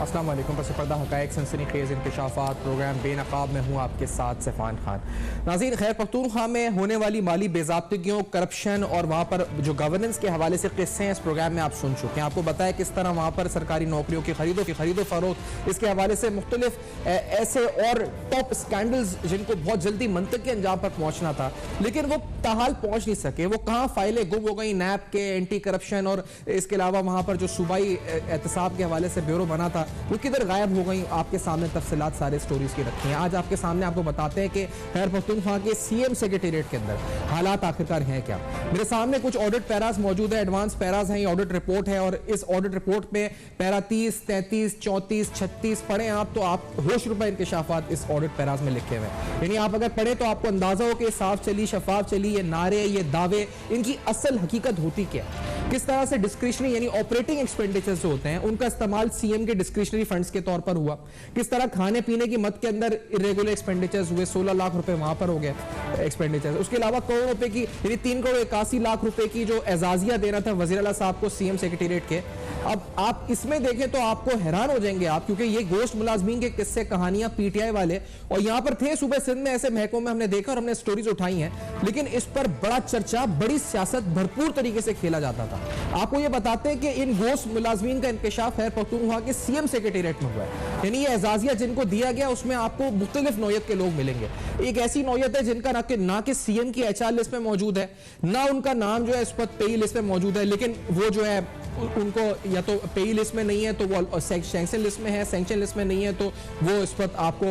अस्सलाम वालेकुम। पस पर्दा हक़ाइक़ सनसनीखेज़ इंकशाफ़ात प्रोग्राम बेनकाब में हूँ आपके साथ सिफ़ान खान। नाज़रीन, खैर पख्तूनख्वा में होने वाली माली बेज़ाब्तिगियों, करप्शन और वहाँ पर जो गवर्नेंस के हवाले से किस्से हैं इस प्रोग्राम में आप सुन चुके हैं। आपको बताया किस तरह वहाँ पर सरकारी नौकरियों की खरीदो फरोख्त, इसके हवाले से मुख्तलिफ ऐसे और टॉप स्कैंडल्स जिनको बहुत जल्दी मंतक के अंजाम पर पहुँचना था लेकिन वो ताहाल पहुँच नहीं सके। वो कहाँ फाइलें गुम हो गई नैब के एंटी करप्शन और इसके अलावा वहाँ पर जो सूबाई एहतसाब के हवाले से ब्यूरो बना था वो किधर गायब हो गई। आपके सामने तफसीलात सारे स्टोरीज की रखी हैं। आज आपके सामने आपको बताते हैं कि खैर पख्तूनख्वा के सीएम सेक्रेटेरिएट के अंदर हालात आखिरकार हैं क्या। मेरे सामने कुछ ऑडिट पैराज मौजूद है, एडवांस पैराज हैं, ये ऑडिट रिपोर्ट है और इस ऑडिट रिपोर्ट में पैरा 30, 33, 34, 36 पढ़े आप तो आप होश रुपए इंकशाफात इस ऑडिट पैराज में लिखे हुए हैं। यानी आप अगर पढ़े तो आपको अंदाजा हो कि साफ चली शफाफ चली, ये नारे ये दावे इनकी असल हकीकत होती क्या, किस तरह से डिस्क्रिशनरी यानी ऑपरेटिंग एक्सपेंडिचर्स जो होते हैं उनका इस्तेमाल सीएम के डिस्क्रिशनरी फंड्स के तौर पर हुआ, किस तरह खाने पीने की मद के अंदर इरेगुलर एक्सपेंडिचर्स हुए, 16 लाख रुपए वहां पर हो गए एक्सपेंडिचर्स। उसके अलावा करोड़ रुपए की यानी 3 करोड़ 81 लाख रुपए की जो एजाजिया देना था वजीर आला साहब को सीएम सेक्रेटेरिएट के। अब आप इसमें देखें तो आपको हैरान हो जाएंगे आप, क्योंकि ये गोश्त मुलाजमीन के किस्से कहानियां पीटीआई वाले और यहां पर थे सूबे सिंध में ऐसे महकमों में हमने देखा और हमने स्टोरीज उठाई हैं, लेकिन इस पर बड़ा चर्चा बड़ी सियासत भरपूर तरीके से खेला जाता था। आपको ये बताते हैं कि इन गोश्त मुलाजमीन का इंकशाफ खैर पख्तूनख्वा के सीएम सेक्रेटेरिएट में हुआ है। यानी ये एजाजिया जिनको दिया गया उसमें आपको मुख्तलिफ नौयत के लोग मिलेंगे। एक ऐसी नौयत है जिनका ना कि सीएम की एचआर लिस्ट में मौजूद है, ना उनका नाम जो है इस पर पेई लिस्ट में मौजूद है, लेकिन वो जो है उनको या तो पेई लिस्ट में नहीं है तो वो सैंक्शन लिस्ट में है, सैंक्शन लिस्ट में नहीं है तो वो इस वक्त आपको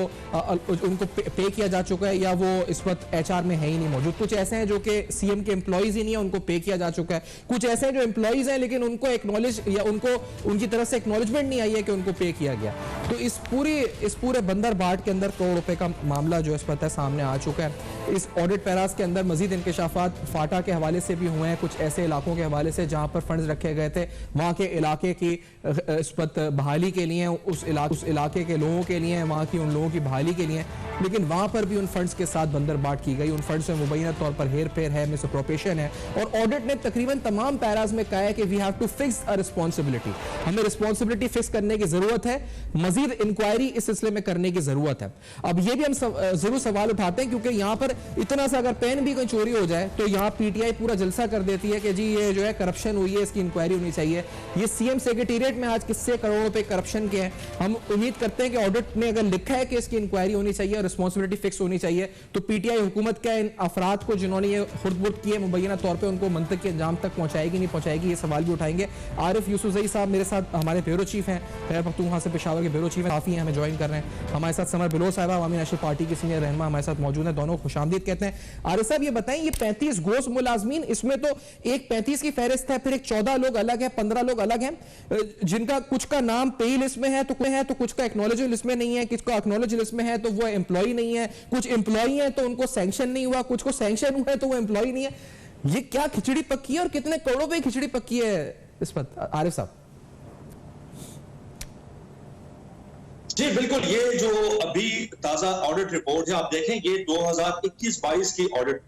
उनको पे किया जा चुका है या वो इस वक्त एचआर में है ही नहीं मौजूद। कुछ ऐसे हैं जो कि सीएम के एम्प्लॉइज ही नहीं है, उनको पे किया जा चुका है। कुछ ऐसे हैं जो एम्प्लॉइज हैं लेकिन उनको एक्नॉलेज या उनको उनकी तरफ से एक्नॉलेजमेंट नहीं आई है कि उनको पे किया गया। तो इस पूरे बंदर बाट के अंदर करोड़ रुपए का मामला जो इस वक्त है सामने आ चुका है। इस ऑडिट पैराज के अंदर मजीद इंकशाफात फाटा के हवाले से भी हुए हैं, कुछ ऐसे इलाकों के हवाले से जहां पर फंड्स रखे गए थे वहां के इलाके की इस वक्त बहाली के लिए, उस इलाके के लोगों के लिए, वहां की उन लोगों की बहाली के लिए, लेकिन वहां पर भी उन फंड्स के साथ बंदर बाट की गई। उन फंड्स में मुबैना तौर पर हेर फेर है, मिसअप्रोप्रिएशन है और ऑडिट ने तकरीबन तमाम पैराज में कहा है कि we have to fix a responsibility, हमें रिस्पॉन्सिबिलिटी फिक्स करने की जरूरत है, मजीद इंक्वायरी इस सिलसिले में करने की जरूरत है। अब ये भी हम जरूर सवाल उठाते हैं क्योंकि यहाँ पर इतना सा अगर पेन भी कोई चोरी हो जाए तो यहाँ पीटीआई पूरा जलसा कर देती है कि जी ये जो है करप्शन हुई है, इसकी इंक्वायरी होनी चाहिए। ये सीएम सेक्रेटेरिएट में आज किससे करोड़ों रुपए करप्शन के हैं। हम उम्मीद करते हैं कि ऑडिट ने अगर लिखा है कि इसकी इंक्वायरी होनी चाहिए और रिस्पॉन्सिबिलिटी फिक्स होनी चाहिए तो पीटीआई हुकूमत क्या इन अफराद को जिन्होंने ये खुर्द-बुर्द किए मुबैना तौर पर उनको मंतक के अंजाम तक पहुंचाएगी नहीं पहुंचाएगी, ये सवाल भी उठाएंगे। आरिफ यूसुफजई साहब मेरे साथ हमारे ब्यूरो चीफ हैं, खैर पख्तूनख्वा से पेशावर के ब्यूरो चीफ काफी हैं, हमें ज्वाइन कर रहे हैं। हमारे साथ समर बिलोच साहबा अवामी नेशनल पार्टी की सीनियर रहनुमा हमारे साथ मौजूद है, दोनों खुशामदीद कहते हैं। आरिफ साहब ये बताएं, ये 35 गोश्त मुलाजमीन, इसमें तो एक 35 की फहरिस्त है, फिर एक 14 लोग अलग है, 15 लोग अलग हैं जिनका कुछ का नाम पेई लिस्ट में है तो कुछ का एक्नॉलेज लिस्ट में नहीं है, कुछ का एक्नॉलेज लिस्ट में है तो वो एम्प्लॉय नहीं है, कुछ एम्प्लॉय है तो उनको सैंक्शन नहीं हुआ, कुछ को सैंक्शन हुआ है तो वो एम्प्लॉय नहीं है। ये क्या खिचड़ी पक्की है और कितने करोड़ों पे खिचड़ी पक्की है इस पर आरिफ साहब? जी बिल्कुल, ये जो अभी ताजा ऑडिट रिपोर्ट है आप देखें ये 2021-22 की ऑडिट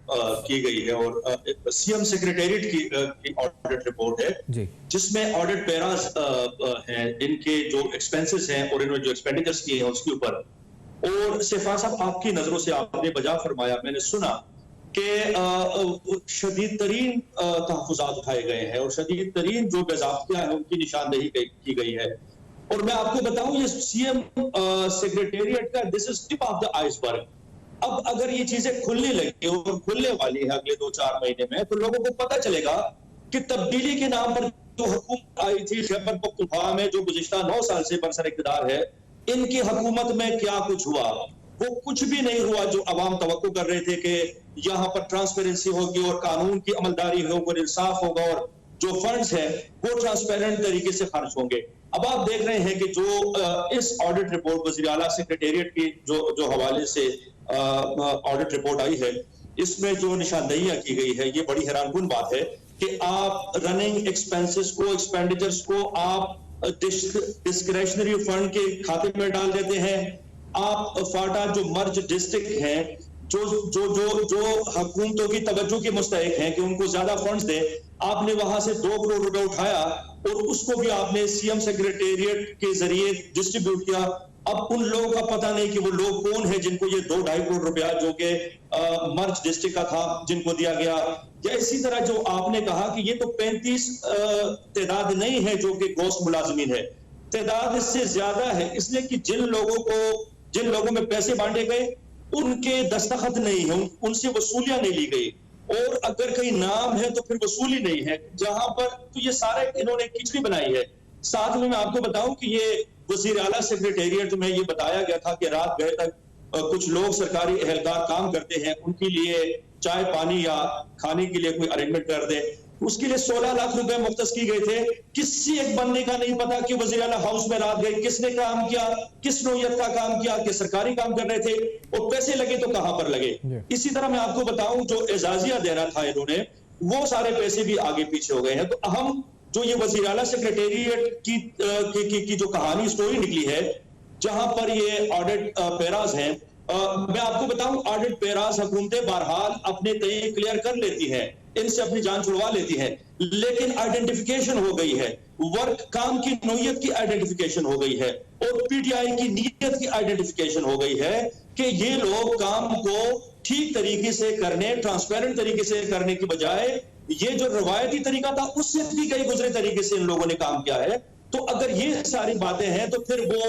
की गई है और सीएम सेक्रेटेरिएट की ऑडिट रिपोर्ट है जिसमें ऑडिट पैराज हैं, इनके जो एक्सपेंसेस हैं और इन्होंने जो एक्सपेंडिचर्स किए हैं उसके ऊपर। और सिफान साहब आपकी नजरों से आपने बजा फरमाया, मैंने सुना कि शदीद तरीन तहफुजात उठाए गए हैं और शदीद तरीन जो बेज़ाब्तियां हैं उनकी निशानदेही की गई है। और मैं आपको बताऊं ये सीएम सेक्रेटेरिएट का this is tip of the iceberg. अब अगर ये चीजें खुलने लगी और खुलने वाली है अगले 2-4 महीने में तो लोगों को पता चलेगा कि तब्दीली के नाम पर जो हुकूमत आई थी खैबर पख्तूनख्वा में जो गुज़िश्ता 9 साल से बरसर इक़्तिदार है, इनकी हुकूमत में क्या कुछ हुआ? वो कुछ भी नहीं हुआ जो अवाम तवक्को कर रहे थे कि यहाँ पर ट्रांसपेरेंसी होगी और कानून की अमलदारी होगी और इंसाफ होगा और जो फंड्स है वो ट्रांसपेरेंट तरीके से खर्च होंगे। अब आप देख रहे हैं कि जो इस ऑडिट रिपोर्ट वज़ीर आला सेक्रेटेरिएट की जो हवाले से ऑडिट रिपोर्ट आई है इसमें जो निशानदेहियां की गई है ये बड़ी हैरानकुन बात है कि आप रनिंग एक्सपेंसेस को, एक्सपेंडिचर्स को आप डिस्क्रेशनरी फंड के खाते में डाल देते हैं। आप फाटा जो मर्ज डिस्ट्रिक्ट हैं जो जो जो जो हुकूमतों की तवज्जो के मुस्तहिक हैं कि उनको ज्यादा फंड्स दें, आपने वहां से 2 करोड़ रुपए उठाया और उसको भी आपने सीएम सेक्रेटेरिएट के जरिए डिस्ट्रीब्यूट किया। अब उन लोगों का पता नहीं कि वो लोग कौन है जिनको ये 2-2.5 करोड़ रुपया जो कि मर्ज डिस्ट्रिक्ट का था जिनको दिया गया। या इसी तरह जो आपने कहा कि ये तो 35 तादाद नहीं है जो कि गोश्त मुलाजमीन है, तादाद इससे ज्यादा है, इसलिए कि जिन लोगों में पैसे बांटे गए उनके दस्तखत नहीं है, उनसे वसूलियां नहीं ली गई, और अगर कहीं नाम है तो फिर वसूली नहीं है जहां पर, तो ये सारे इन्होंने खिचड़ी बनाई है। साथ में मैं आपको बताऊं कि ये वजीर आला सेक्रेटेरिएट में ये बताया गया था कि रात गए तक कुछ लोग सरकारी एहलकार काम करते हैं, उनके लिए चाय पानी या खाने के लिए कोई अरेंजमेंट कर दे, उसके लिए 16 लाख रुपए मुख्तस की गए थे। किसी एक बंदे का नहीं पता कि वजीर आला हाउस में रात गए, किसने काम किया, किस नौयत का काम किया, कि सरकारी काम कर रहे थे, और पैसे लगे तो कहां पर लगे। इसी तरह मैं आपको बताऊं जो एजाजिया देना था इन्होंने, वो सारे पैसे भी आगे पीछे हो गए हैं। तो अहम जो ये वजीर आला सेक्रेटेरिएट की जो कहानी स्टोरी निकली है, जहां पर ये ऑडिट पैराज हैं, मैं आपको बताऊं ऑडिट पैराज हुकूमतें बहरहाल अपने तय क्लियर कर लेती हैं, इनसे अपनी जान छुड़वा लेती हैं, लेकिन आइडेंटिफिकेशन हो गई है, वर्क काम की नौयत की आइडेंटिफिकेशन हो गई है, और पीटीआई की नीयत की आइडेंटिफिकेशन हो गई है कि ये लोग काम को ठीक तरीके से करने, ट्रांसपेरेंट तरीके से करने की बजाय ये जो रवायती तरीका था उससे भी कई गुजरे तरीके से इन लोगों ने काम किया है। तो अगर ये सारी बातें हैं तो फिर वो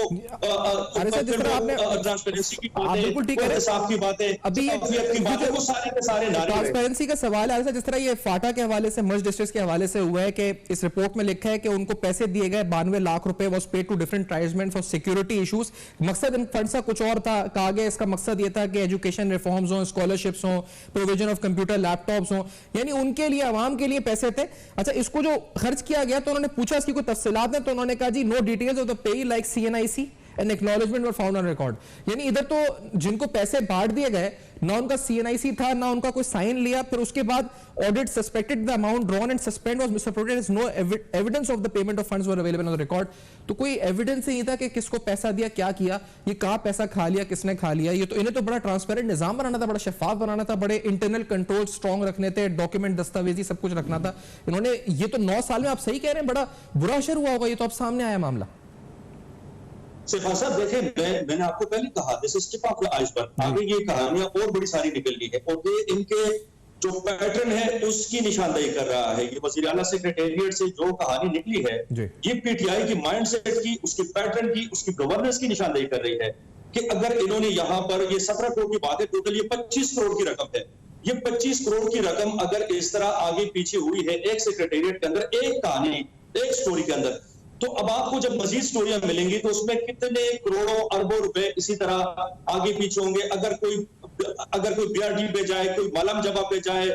ट्रांसपेरेंसी की बातें, इंसाफ की बातें, शफाफियत की बातें, वो सारे के सारे नारे। ट्रांसपेरेंसी का सवाल है जिस तरह ये फाटा के हवाले से, मर्ज डिस्ट्रिक्ट के हवाले से हुआ है कि इस रिपोर्ट में लिखा है कि उनको पैसे दिए गए 92 लाख रुपए was paid to different tribesmen for security issues. मकसद इन फंड्स का कुछ और था, कहा गया इसका मकसद ये था कि एजुकेशन रिफॉर्म्स हो, स्कॉलरशिप्स हो, प्रोविजन ऑफ कंप्यूटर लैपटॉप्स हो, यानी उनके लिए, आवाम के लिए पैसे थे। अच्छा, इसको जो खर्च किया गया तो उन्होंने पूछा इसकी कोई तफसीलात है, तो उन्होंने कहा जी no details of the pay like CNIC and acknowledgement were found on record. यानी इधर तो जिनको पैसे बांट दिए गए, ना उनका CNIC था, ना उनका कोई साइन लिया, फिर उसके बाद audit suspected the amount drawn and suspend was misappropriated, no evidence of the payment of funds were available on the record. तो कोई एविडेंस नहीं था कि किसको पैसा दिया, क्या किया, ये कहां पैसा खा लिया, किसने खा लिया। ये तो इन्हें तो बड़ा ट्रांसपेरेंट निजाम बनाना था, बड़ा शफाफ बनाना था, बड़े इंटरनल कंट्रोल स्ट्रॉन्ग रखने थे, डॉक्यूमेंट दस्तावेजी सब कुछ रखना था इन्होंने। ये तो 9 साल में, आप सही कह रहे हैं, बड़ा बुरा असर हुआ होगा। ये तो अब सामने आया मामला। सिफा साहब देखें, मैंने आपको पहले कहा this is tip of the iceberg, आगे ये कहानियां और बड़ी सारी निकल गई है, और ये इनके जो पैटर्न है उसकी निशानदेही कर रहा है। ये वज़ीर आला सेक्रेटेरिएट से जो कहानी निकली है, ये पीटीआई की माइंडसेट की, उसके पैटर्न की, उसकी गवर्नेंस की निशानदेही कर रही है कि अगर इन्होंने यहाँ पर ये 17 करोड़ की बात है, टोटल ये 25 करोड़ की रकम है। ये 25 करोड़ की रकम अगर इस तरह आगे पीछे हुई है एक सेक्रेटेरिएट के अंदर, एक कहानी, एक स्टोरी के अंदर, तो अब आपको जब मजीद स्टोरियां मिलेंगी तो उसमें कितने करोड़ों अरबों रुपए इसी तरह आगे पीछे होंगे। अगर कोई BRD पे जाए, कोई मलम जबा पे जाए,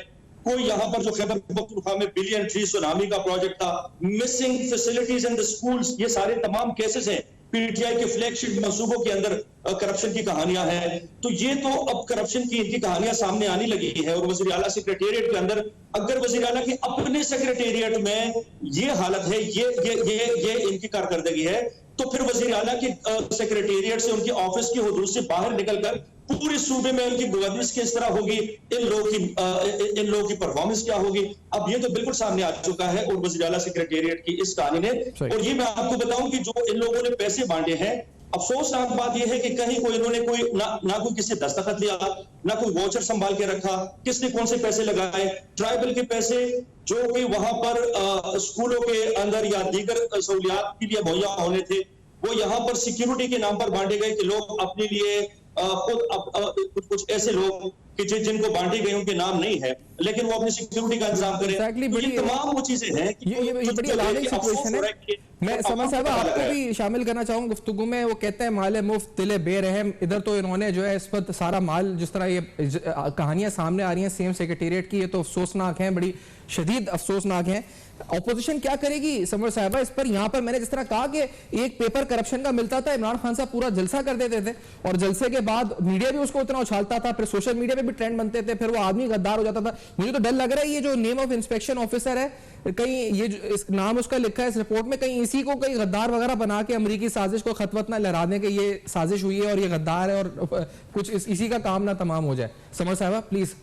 कोई यहाँ पर जो खैबर पख्तूनख्वा में बिलियन ट्री सुनामी का प्रोजेक्ट था, missing facilities in the schools, ये सारे तमाम केसेस हैं। पीटीआई के फ्लैगशिप मंसूबों के अंदर करप्शन की कहानियां हैं। तो ये तो अब करप्शन की इनकी कहानियां सामने आने लगी है। और वज़ीर आला सेक्रेटेरिएट के अंदर, अगर वज़ीर आला के अपने सेक्रेटेरिएट में ये हालत है, ये इनकी कारकर्दगी है, तो फिर वज़ीर आला के सेक्रेटेरिएट से, उनके ऑफिस की हुदूद से बाहर निकलकर पूरे सूबे में उनकी गवर्नेंस किस तरह होगी, इन लोगों की परफॉर्मेंस क्या होगी, अब ये तो बिल्कुल सामने आ चुका है। और वज़ीर आला सेक्रेटेरिएट की इस कहानी ने, और ये मैं आपको बताऊं कि जो इन लोगों ने पैसे बांटे हैं, अफसोसनाक बात यह है कि कहीं कोई इन्होंने कोई ना कोई किसी दस्तखत लिया, ना कोई वॉचर संभाल के रखा, किसने कौन से पैसे लगाए। ट्राइबल के पैसे जो कि वहां पर स्कूलों के अंदर या दीगर सहूलियात के लिए मुहैया होने थे, वो यहाँ पर सिक्योरिटी के नाम पर बांटे गए कि लोग अपने लिए खुद कुछ ऐसे लोग कि जिनको बांटे गए उनके नाम नहीं है, लेकिन वो अपनी सिक्योरिटी का इंतजाम करें। तो ये तमाम वो चीजें हैं कि ये बड़ी अलार्मिंग सिचुएशन है। मैं समझ साहब आपको भी शामिल करना चाहूंगा गुफ्तगू में। वो कहते हैं माले मुफ्त दिले बेरहम। इधर तो इन्होंने जो है इस पर सारा माल, जिस तरह ये कहानियां सामने आ रही हैं सीएम सेक्रेटेरिएट की, ये तो अफसोसनाक है, बड़ी शदीद अफसोसनाक है। ऑपोजिशन क्या करेगी समर साहबा इस पर? यहाँ पर मैंने जिस तरह कहा कि एक पेपर करप्शन का मिलता था, इमरान खान साहब पूरा जलसा कर देते थे, और जलसे के बाद मीडिया भी उसको उतना उछालता था, फिर सोशल मीडिया पे भी ट्रेंड बनते थे, फिर वो आदमी गद्दार हो जाता था। मुझे तो डर लग रहा है ये जो नेम ऑफ इंस्पेक्शन ऑफिसर है, कहीं ये इस नाम उसका लिखा है इस रिपोर्ट में, कहीं इसी को कई गद्दार वगैरह बना के अमरीकी साजिश को खतवत ना लहराने के ये साजिश हुई है और ये गद्दार है और कुछ इसी का काम ना तमाम हो जाए। समर साहबा प्लीज।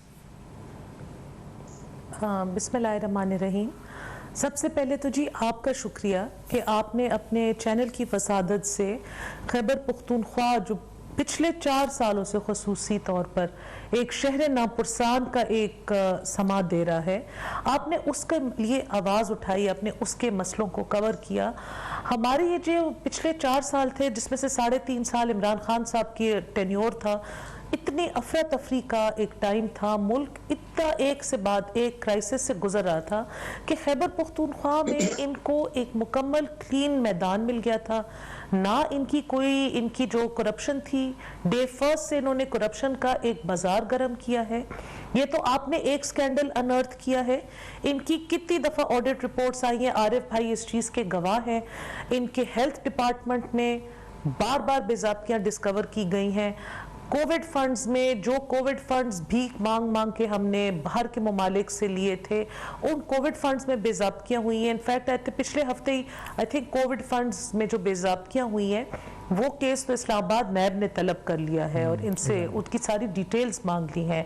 हाँ, बिस्मिल्लाहिर्रहमानिर्रहीम। सबसे पहले तो जी आपका शुक्रिया कि आपने अपने चैनल की फसादत से खैबर पख्तूनख्वा जो पिछले 4 सालों से ख़ुसूसी तौर पर एक शहर नापुरसान का एक समा दे रहा है, आपने उसके लिए आवाज़ उठाई, आपने उसके मसलों को कवर किया। हमारे ये जो पिछले 4 साल थे जिसमें से 3.5 साल इमरान खान साहब की टेन्योर था, इतनी अफरा तफरी का एक टाइम था, मुल्क इतना एक से बाद एक क्राइसिस से गुजर रहा था कि खैबर पख्तूनख्वा में इनको एक मुकम्मल क्लीन मैदान मिल गया था। ना इनकी जो करप्शन थी, डे फर्स्ट से इन्होंने करप्शन का एक बाजार गर्म किया है। ये तो आपने एक स्कैंडल अनर्थ किया है, इनकी कितनी दफ़ा ऑडिट रिपोर्ट्स आई हैं, आरिफ भाई इस चीज़ के गवाह हैं। इनके हेल्थ डिपार्टमेंट में बार बार बेज़ाब्तियाँ डिस्कवर की गई हैं। कोविड फंड्स में जो कोविड फंड्स भीख मांग के हमने बाहर के ममालिक से लिए थे, उन कोविड फंड्स में बेज़ाब्तियाँ हुई हैं। इनफैक्ट पिछले हफ्ते ही आई थिंक कोविड फंड्स में जो बेज़ाब्तियाँ हुई हैं वो केस तो इस्लामाबाद नैब ने तलब कर लिया है और इनसे उनकी सारी डिटेल्स मांग ली हैं।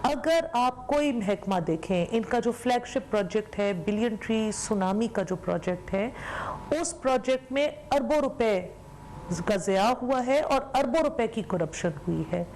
अगर आप कोई महकमा देखें, इनका जो फ्लैगशिप प्रोजेक्ट है बिलियन ट्री सुनामी का जो प्रोजेक्ट है, उस प्रोजेक्ट में अरबों रुपए का ज़या हुआ है और अरबों रुपए की करप्शन हुई है।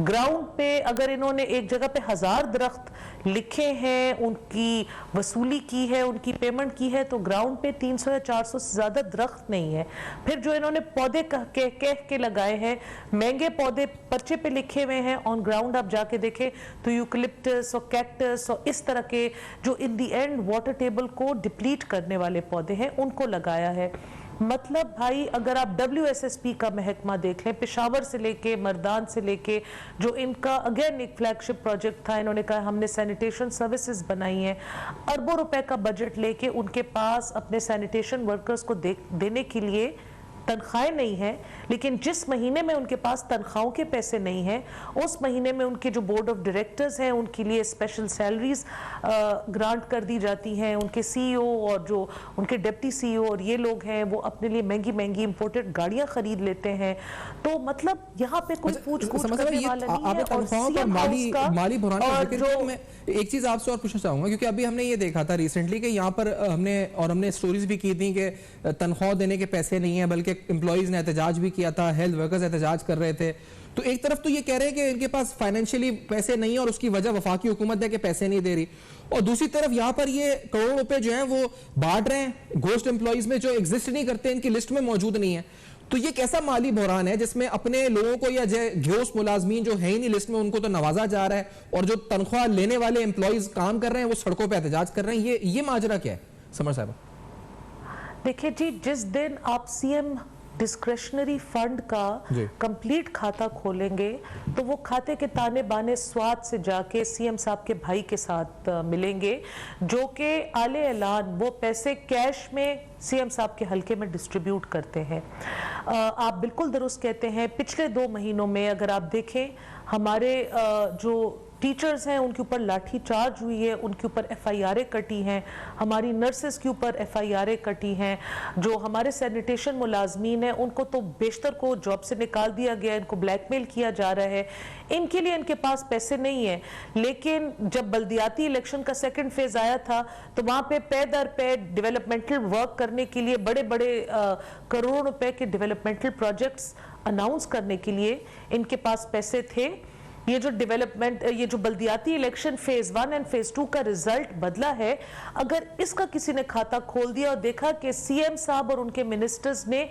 ग्राउंड पे अगर इन्होंने एक जगह पे 1000 दरख्त लिखे हैं, उनकी वसूली की है, उनकी पेमेंट की है, तो ग्राउंड पे 300 या 400 से ज़्यादा दरख्त नहीं है। फिर जो इन्होंने पौधे कह के लगाए हैं, महंगे पौधे पर्चे पे लिखे हुए हैं, ऑन ग्राउंड आप जाके देखें तो यूकलिप्टस और कैक्टस और इस तरह के जो इन दी एंड वाटर टेबल को डिप्लीट करने वाले पौधे हैं, उनको लगाया है। मतलब भाई अगर आप WSSP का महकमा देख लें, पेशावर से लेके मर्दान से लेके, जो इनका अगेन एक फ्लैगशिप प्रोजेक्ट था, इन्होंने कहा हमने सैनिटेशन सर्विसेज बनाई हैं, अरबों रुपए का बजट लेके उनके पास अपने सैनिटेशन वर्कर्स को देने के लिए तनख्वाहें नहीं है, लेकिन जिस महीने में उनके पास तनख्वाहों के पैसे नहीं हैं, उस महीने में उनके जो बोर्ड ऑफ डायरेक्टर्स हैं उनके लिए स्पेशल सैलरीज ग्रांट कर दी जाती हैं। उनके CEO और जो उनके डिप्टी CEO और ये लोग हैं वो अपने लिए महंगी महंगी इंपोर्टेड गाड़ियां खरीद लेते हैं। तो मतलब यहाँ पे कोई पूछ-गूछ करने वाला नहीं है। और माली बुरान का जिक्र, मैं एक चीज आपसे और पूछना चाहूंगा, क्योंकि अभी हमने ये देखा था रिसेंटली कि यहाँ पर हमने स्टोरीज भी की थी कि तनख्वाह देने के पैसे नहीं है, बल्कि एम्प्लॉइज ने एहतजाज भी किया था, हेल्थ वर्कर्स एहतजाज कर रहे थे। तो एक तरफ तो ये कह रहे हैं कि इनके पास फाइनेंशियली पैसे नहीं है और उसकी वजह वफाकी हुकूमत है कि पैसे नहीं दे रही, और दूसरी तरफ यहाँ पर ये करोड़ों रुपए जो हैं वो बांट रहे हैं घोस्ट एम्प्लॉइज में जो एग्जिस्ट नहीं करते, इनकी लिस्ट में मौजूद नहीं है। तो ये कैसा माली बहरान है जिसमें अपने लोगों को या घोस्ट मुलाजमीन जो है ही नहीं लिस्ट में उनको तो नवाजा जा रहा है, और जो तनख्वाह लेने वाले एम्प्लॉइज काम कर रहे हैं वो सड़कों पर एहतजाज कर रहे हैं। ये माजरा क्या है समर साहब? देखिए जी, जिस दिन आप CM डिस्क्रेशनरी फंड का कंप्लीट खाता खोलेंगे तो वो खाते के ताने बाने स्वाद से जाके CM साहब के भाई के साथ मिलेंगे, जो कि आले ऐलान वो पैसे कैश में CM साहब के हलके में डिस्ट्रीब्यूट करते हैं। आप बिल्कुल दुरुस्त कहते हैं, पिछले 2 महीनों में अगर आप देखें हमारे जो टीचर्स हैं उनके ऊपर लाठी चार्ज हुई है, उनके ऊपर FIR कटी हैं, हमारी नर्सेस के ऊपर FIR कटी हैं, जो हमारे सैनिटेशन मुलाजमीन हैं उनको तो बेशतर को जॉब से निकाल दिया गया, इनको ब्लैकमेल किया जा रहा है। इनके लिए इनके पास पैसे नहीं है। लेकिन जब बल्दियाती इलेक्शन का सेकंड फेज आया था तो वहां पे पे दर पे डेवलपमेंटल वर्क करने के लिए बड़े बड़े करोड़ों रुपए के डेवलपमेंटल प्रोजेक्ट्स अनाउंस करने के लिए इनके पास पैसे थे। ये जो बल्दियाती इलेक्शन फेज 1 एंड फेज 2 का रिजल्ट बदला है, अगर इसका किसी ने खाता खोल दिया और देखा कि CM साहब और उनके मिनिस्टर्स ने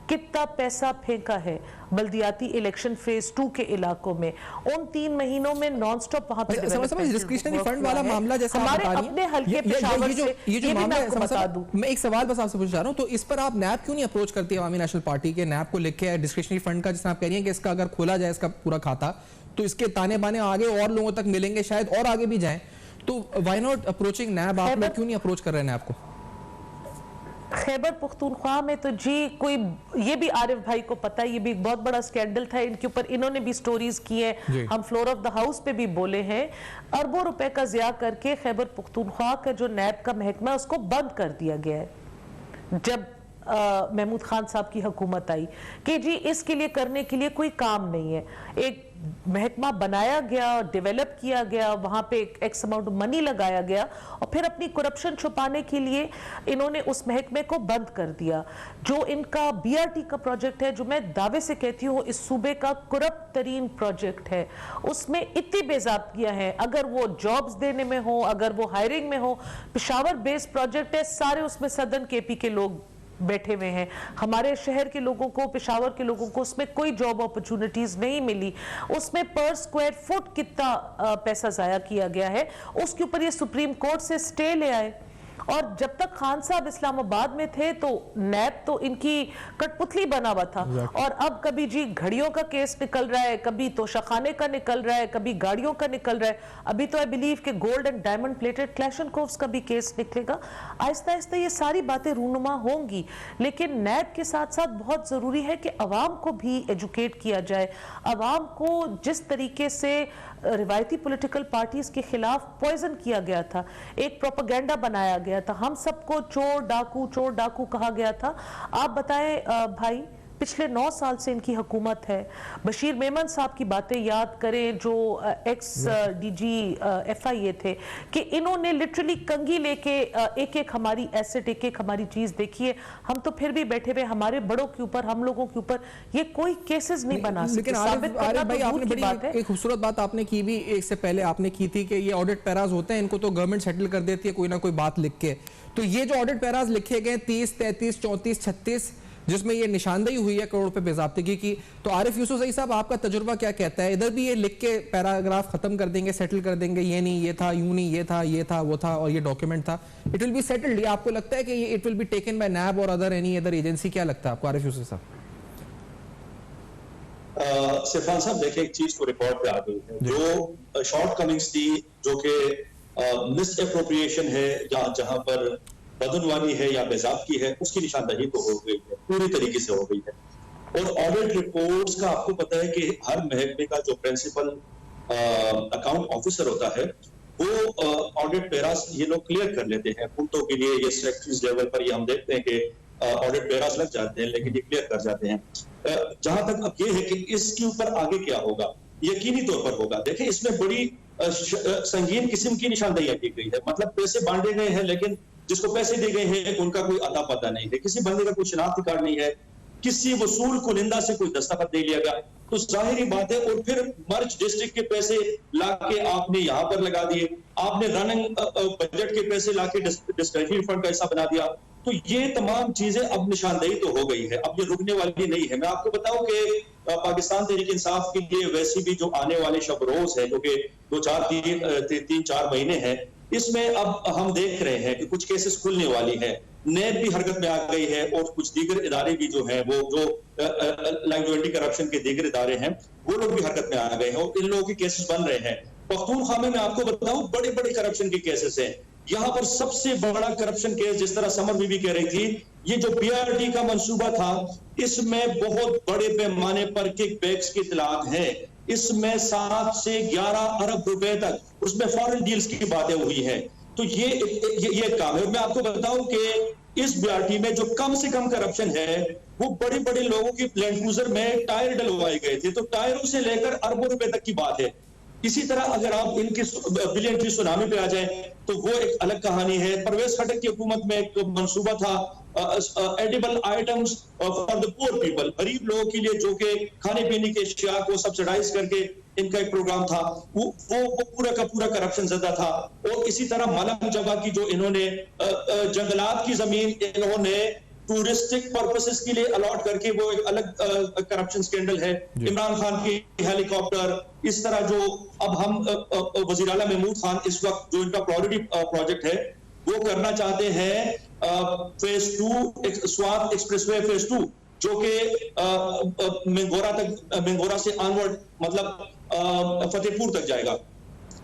कितना पैसा फेंका है बल्दियाती इलेक्शन फेज 2 के इलाकों में, उन 3 महीनों में नॉन स्टॉप वहां पे डिस्क्रिशनरी फंड वाला मामला जैसा हमारे अपने हल्के पेशावर से ये जो मामला है, बता दूं मैं एक सवाल बस आपसे पूछ रहा हूं, तो इस पर आप नैब क्यों नहीं अप्रोच करती है? अवामी नेशनल पार्टी के नैब को लिखे डिस्क्रिशनरी फंड का, जिसमें आप कह रही हैं कि इसका अगर खोला जाए इसका पूरा खाता तो इसके ताने बाने आगे और लोगों तक मिलेंगे, शायद और आगे भी जाएं, तो व्हाई नॉट अप्रोचिंग नैब? आप लोग क्यों नहीं अप्रोच कर रहे हैं नैब को? खैबर पख्तूनख्वा में तो जी कोई, ये भी आरिफ भाई को पता है, ये भी एक बहुत बड़ा स्कैंडल था इनके ऊपर, इन्होंने भी स्टोरीज की है, हम फ्लोर ऑफ द हाउस पे भी बोले हैं। अरबों रुपए का ज़िया करके खैबर पख्तूनख्वा का जो नैब का महकमा उसको बंद कर दिया गया है। जब महमूद खान साहब की हुकूमत आई कि जी इसके लिए करने के लिए कोई काम नहीं है। एक महकमा बनाया गया, डेवलप किया गया, वहां पे एक्स अमाउंट ऑफ मनी लगाया गया और फिर अपनी करप्शन छुपाने के लिए इन्होंने उस महकमे को बंद कर दिया। जो इनका बीआरटी का प्रोजेक्ट है, जो मैं दावे से कहती हूँ इस सूबे का करप्ट तरीन प्रोजेक्ट है, उसमें इतनी बेज़ाब्तियां हैं, अगर वो जॉब्स देने में हो, अगर वो हायरिंग में हो। पेशावर बेस्ड प्रोजेक्ट है, सारे उसमें सदन केपी के लोग बैठे हुए हैं। हमारे शहर के लोगों को, पेशावर के लोगों को उसमें कोई जॉब अपॉर्चुनिटीज नहीं मिली। उसमें पर स्क्वायर फुट कितना पैसा जाया किया गया है, उसके ऊपर ये सुप्रीम कोर्ट से स्टे ले आए। और जब तक खान साहब इस्लामाबाद में थे तो नैब तो इनकी कठपुतली बना हुआ था। और अब कभी जी घड़ियों का केस निकल रहा है, कभी तोशाखाने का निकल रहा है, कभी गाड़ियों का निकल रहा है। अभी तो आई बिलीव कि गोल्ड एंड डायमंड प्लेटेड क्लैशनकोव्स का भी केस निकलेगा। आहिस्ता आहिस्ता ये सारी बातें रूनुमा होंगी, लेकिन नैब के साथ साथ बहुत जरूरी है कि अवाम को भी एजुकेट किया जाए। अवाम को जिस तरीके से रिवायती पॉलिटिकल पार्टीज के खिलाफ पॉइजन किया गया था, एक प्रोपेगेंडा बनाया गया था, हम सबको चोर डाकू कहा गया था। आप बताएं भाई, पिछले 9 साल से इनकी हुकूमत है। बशीर मेमन साहब की बातें याद करें, जो एक्स डीजी FIA थे, कि इन्होंने लिटरली कंगी लेके एक एक हमारी एसेट, एक एक हमारी चीज देखी है। हम तो फिर भी बैठे हुए हमारे बड़ों के ऊपर, हम लोगों के ऊपर ये कोई केसेस नहीं बना सकते। लेकिन आरिफ भाई, आपने बड़ी एक खूबसूरत बात आपने की भी, एक से पहले आपने की थी कि ये ऑडिट पैराज होते हैं, इनको तो गवर्नमेंट सेटल कर देती है कोई ना कोई बात लिख के। तो ये जो ऑडिट पैराज लिखे गए 30, 33, 34, 36, जिसमें ये निशानदेही हुई है करोड़ रुपए बेज़ाब्तगी की, तो आरिफ यूसुफज़ई साहब आपका तजुर्बा क्या कहता है? इधर भी ये लिख के पैराग्राफ खत्म कर देंगे, सेटल कर देंगे, ये नहीं ये था, यूं नहीं ये था, ये था वो था और ये डॉक्यूमेंट था, इट विल बी सेटल्ड। ये आपको लगता है कि ये it will be taken by NAB और अदर एनी अदर एजेंसी? क्या लगता है आपको आरिफ यूसुफ साहब? सिफान साहब देखिए, एक चीज तो रिकॉर्ड पे आ गई है, जो शॉर्ट कमिंग्स थी, जो कि मिस एप्रोप्रिएशन है, जहां पर बदनवानी है या बेज़ाब्ती है, उसकी निशानदही तो हो गई है, पूरी तरीके से हो गई है। और ऑडिट रिपोर्ट्स का आपको पता है कि हर महकमे का जो प्रिंसिपल अकाउंट ऑफिसर होता है, वो ऑडिट पैरास ये लोग क्लियर कर लेते हैं। कुंतों के लिए ये सेक्रेटरीज लेवल पर ये हम देखते हैं कि ऑडिट पैरास लग जाते हैं, लेकिन ये क्लियर कर जाते हैं। जहां तक अब ये है कि इसके ऊपर आगे क्या होगा, यकीनी तौर पर होगा। देखिए, इसमें बड़ी संगीन किस्म की निशानदेही की गई है। मतलब पैसे बांटे गए हैं, लेकिन जिसको पैसे दिए गए हैं उनका कोई अता पता नहीं है, किसी बंदे का कोई शिनाख्ती कार्ड नहीं है, किसी वसूल कुनिंदा से कोई दस्तखत नहीं लिया गया, तो जाहिर बात है। और फिर मर्ज डिस्ट्रिक्ट के पैसे लाके आपने यहाँ पर लगा दिए, आपने रनिंग बजट के पैसे लाके डिस्क्रिशनरी फंड का हिस्सा बना दिया। तो ये तमाम चीजें अब निशानदेही तो हो गई है, अब ये रुकने वाली नहीं है। मैं आपको बताऊं कि पाकिस्तान तहरीक इंसाफ के लिए वैसे भी जो आने वाले शब रोज है, क्योंकि 3-4 महीने हैं, इसमें अब हम देख रहे हैं कि कुछ केसेस खुलने वाली है। नैब भी हरकत में आ गई है और कुछ दीगर इदारे भी जो हैं, वो जो लाइक जो एंटी करप्शन के दीगर इदारे हैं, वो लोग भी हरकत में आ गए हैं और इन लोगों के केसेस बन रहे हैं। पख्तूनख्वा में मैं आपको बताऊं, बड़े बड़े करप्शन के केसेस हैं। यहाँ पर सबसे बड़ा करप्शन केस, जिस तरह समर बीबी कह रही थी, ये जो बीआरटी का मंसूबा था, इसमें बहुत बड़े पैमाने पर किकबैक्स की इतलात है। इसमें 7 से 11 अरब रुपए तक उसमें फॉरेन डील्स की बातें हुई हैं। तो ये काम है। मैं आपको बताऊं कि इस बीआरटी में जो कम से कम करप्शन है, वो बड़े बड़े लोगों की लैंड क्रूजर में टायर डलवाए गए थे, तो टायरों से लेकर अरबों रुपए तक की बात है। इसी तरह अगर आप इनकी बिलियन की सुनामी पे आ जाए तो वो एक अलग कहानी है। परवेज खटक की हुकूमत में एक मंसूबा था edible items for the poor people, गरीब लोगों के लिए, जो कि खाने पीने के अशिया को सब्सिडाइज करके इनका एक प्रोग्राम था। वो पूरा का पूरा करप्शन ज़दा था। और इसी तरह मलम जगह की जो इन्होंने जंगलात की जमीन इन्होंने टूरिस्टिक पर्पसेस के लिए अलॉट करके, वो एक अलग करप्शन स्कैंडल है। इमरान खान की हेलीकॉप्टर, इस तरह जो अब हम वज़ीर आला महमूद खान इस वक्त जो इनका प्रायोरिटी प्रोजेक्ट है वो करना चाहते हैं, फेज 2 स्वात एक्सप्रेसवे फेज 2, जो कि मेंगोरा से ऑनवर्ड मतलब फतेहपुर तक जाएगा।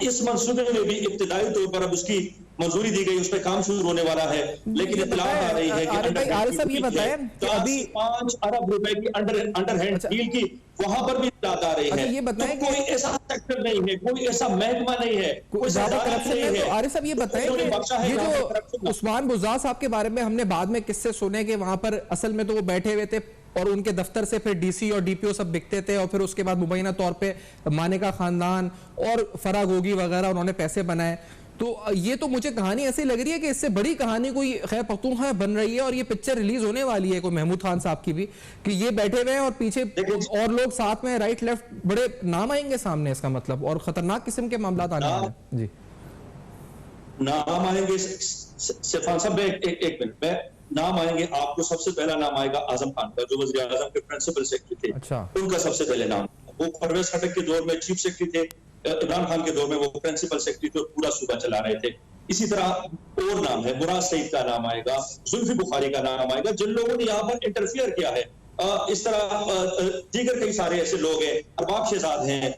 इस मंसूबे में भी इब्तिदाई तौर पर अब उसकी मंजूरी दी गई, उस पर काम शुरू होने वाला है, लेकिन इत्तला आ रही है कि आरिफ साहब ये बताएं कि अभी 5 अरब रुपए की अंडरहैंड डील की, वहां पर भी इत्तलात आ रही है। ये बताएं तो कोई ऐसा सेक्टर नहीं है, कोई ऐसा महकमा नहीं है, कोई करप्शन नहीं है। आरिफ साहब ये बताएं कि ये जो उस्मान बुज़दार साहब के बारे में हमने बाद में किस्से सुने कि वहां पर असल में तो वो बैठे हुए थे और उनके दफ्तर से फिर डीसी और डीपीओ सब बिकते थे, और फिर उसके बाद मुबैना तौर पे मानेका खानदान और फराह गोगी वगैरह उन्होंने पैसे बनाए। तो ये तो मुझे कहानी ऐसी लग रही है कि इससे बड़ी कहानी कोई खैर पख्तूनख्वा बन रही है, और ये पिक्चर रिलीज होने वाली है कोई महमूद खान साहब की भी, कि ये बैठे हुए हैं और पीछे और लोग साथ में राइट लेफ्ट, बड़े नाम आएंगे सामने इसका मतलब, और खतरनाक किस्म के मामला आने वाले हैं। जी नाम आएंगे सिफान साहब, एक मिनट में नाम आएंगे। आपको सबसे पहला नाम आएगा आजम खान का, जो वज़ीर आज़म के प्रिंसिपल सेक्रेटरी थे। अच्छा। उनका सबसे पहले नाम, वो परवेज खटक के दौर में चीफ सेक्रेटरी थे, इमरान खान के दौर में वो प्रिंसिपल सेक्रेटरी थे, पूरा सूबा चला रहे थे। इसी तरह और नाम है, मुराद सईद का नाम आएगा, जुल्फी बुखारी का नाम आएगा, जिन लोगों ने यहाँ पर इंटरफियर किया है। इस तरह दीगर कई सारे ऐसे लोग हैं, अरबाब शहजाद हैं,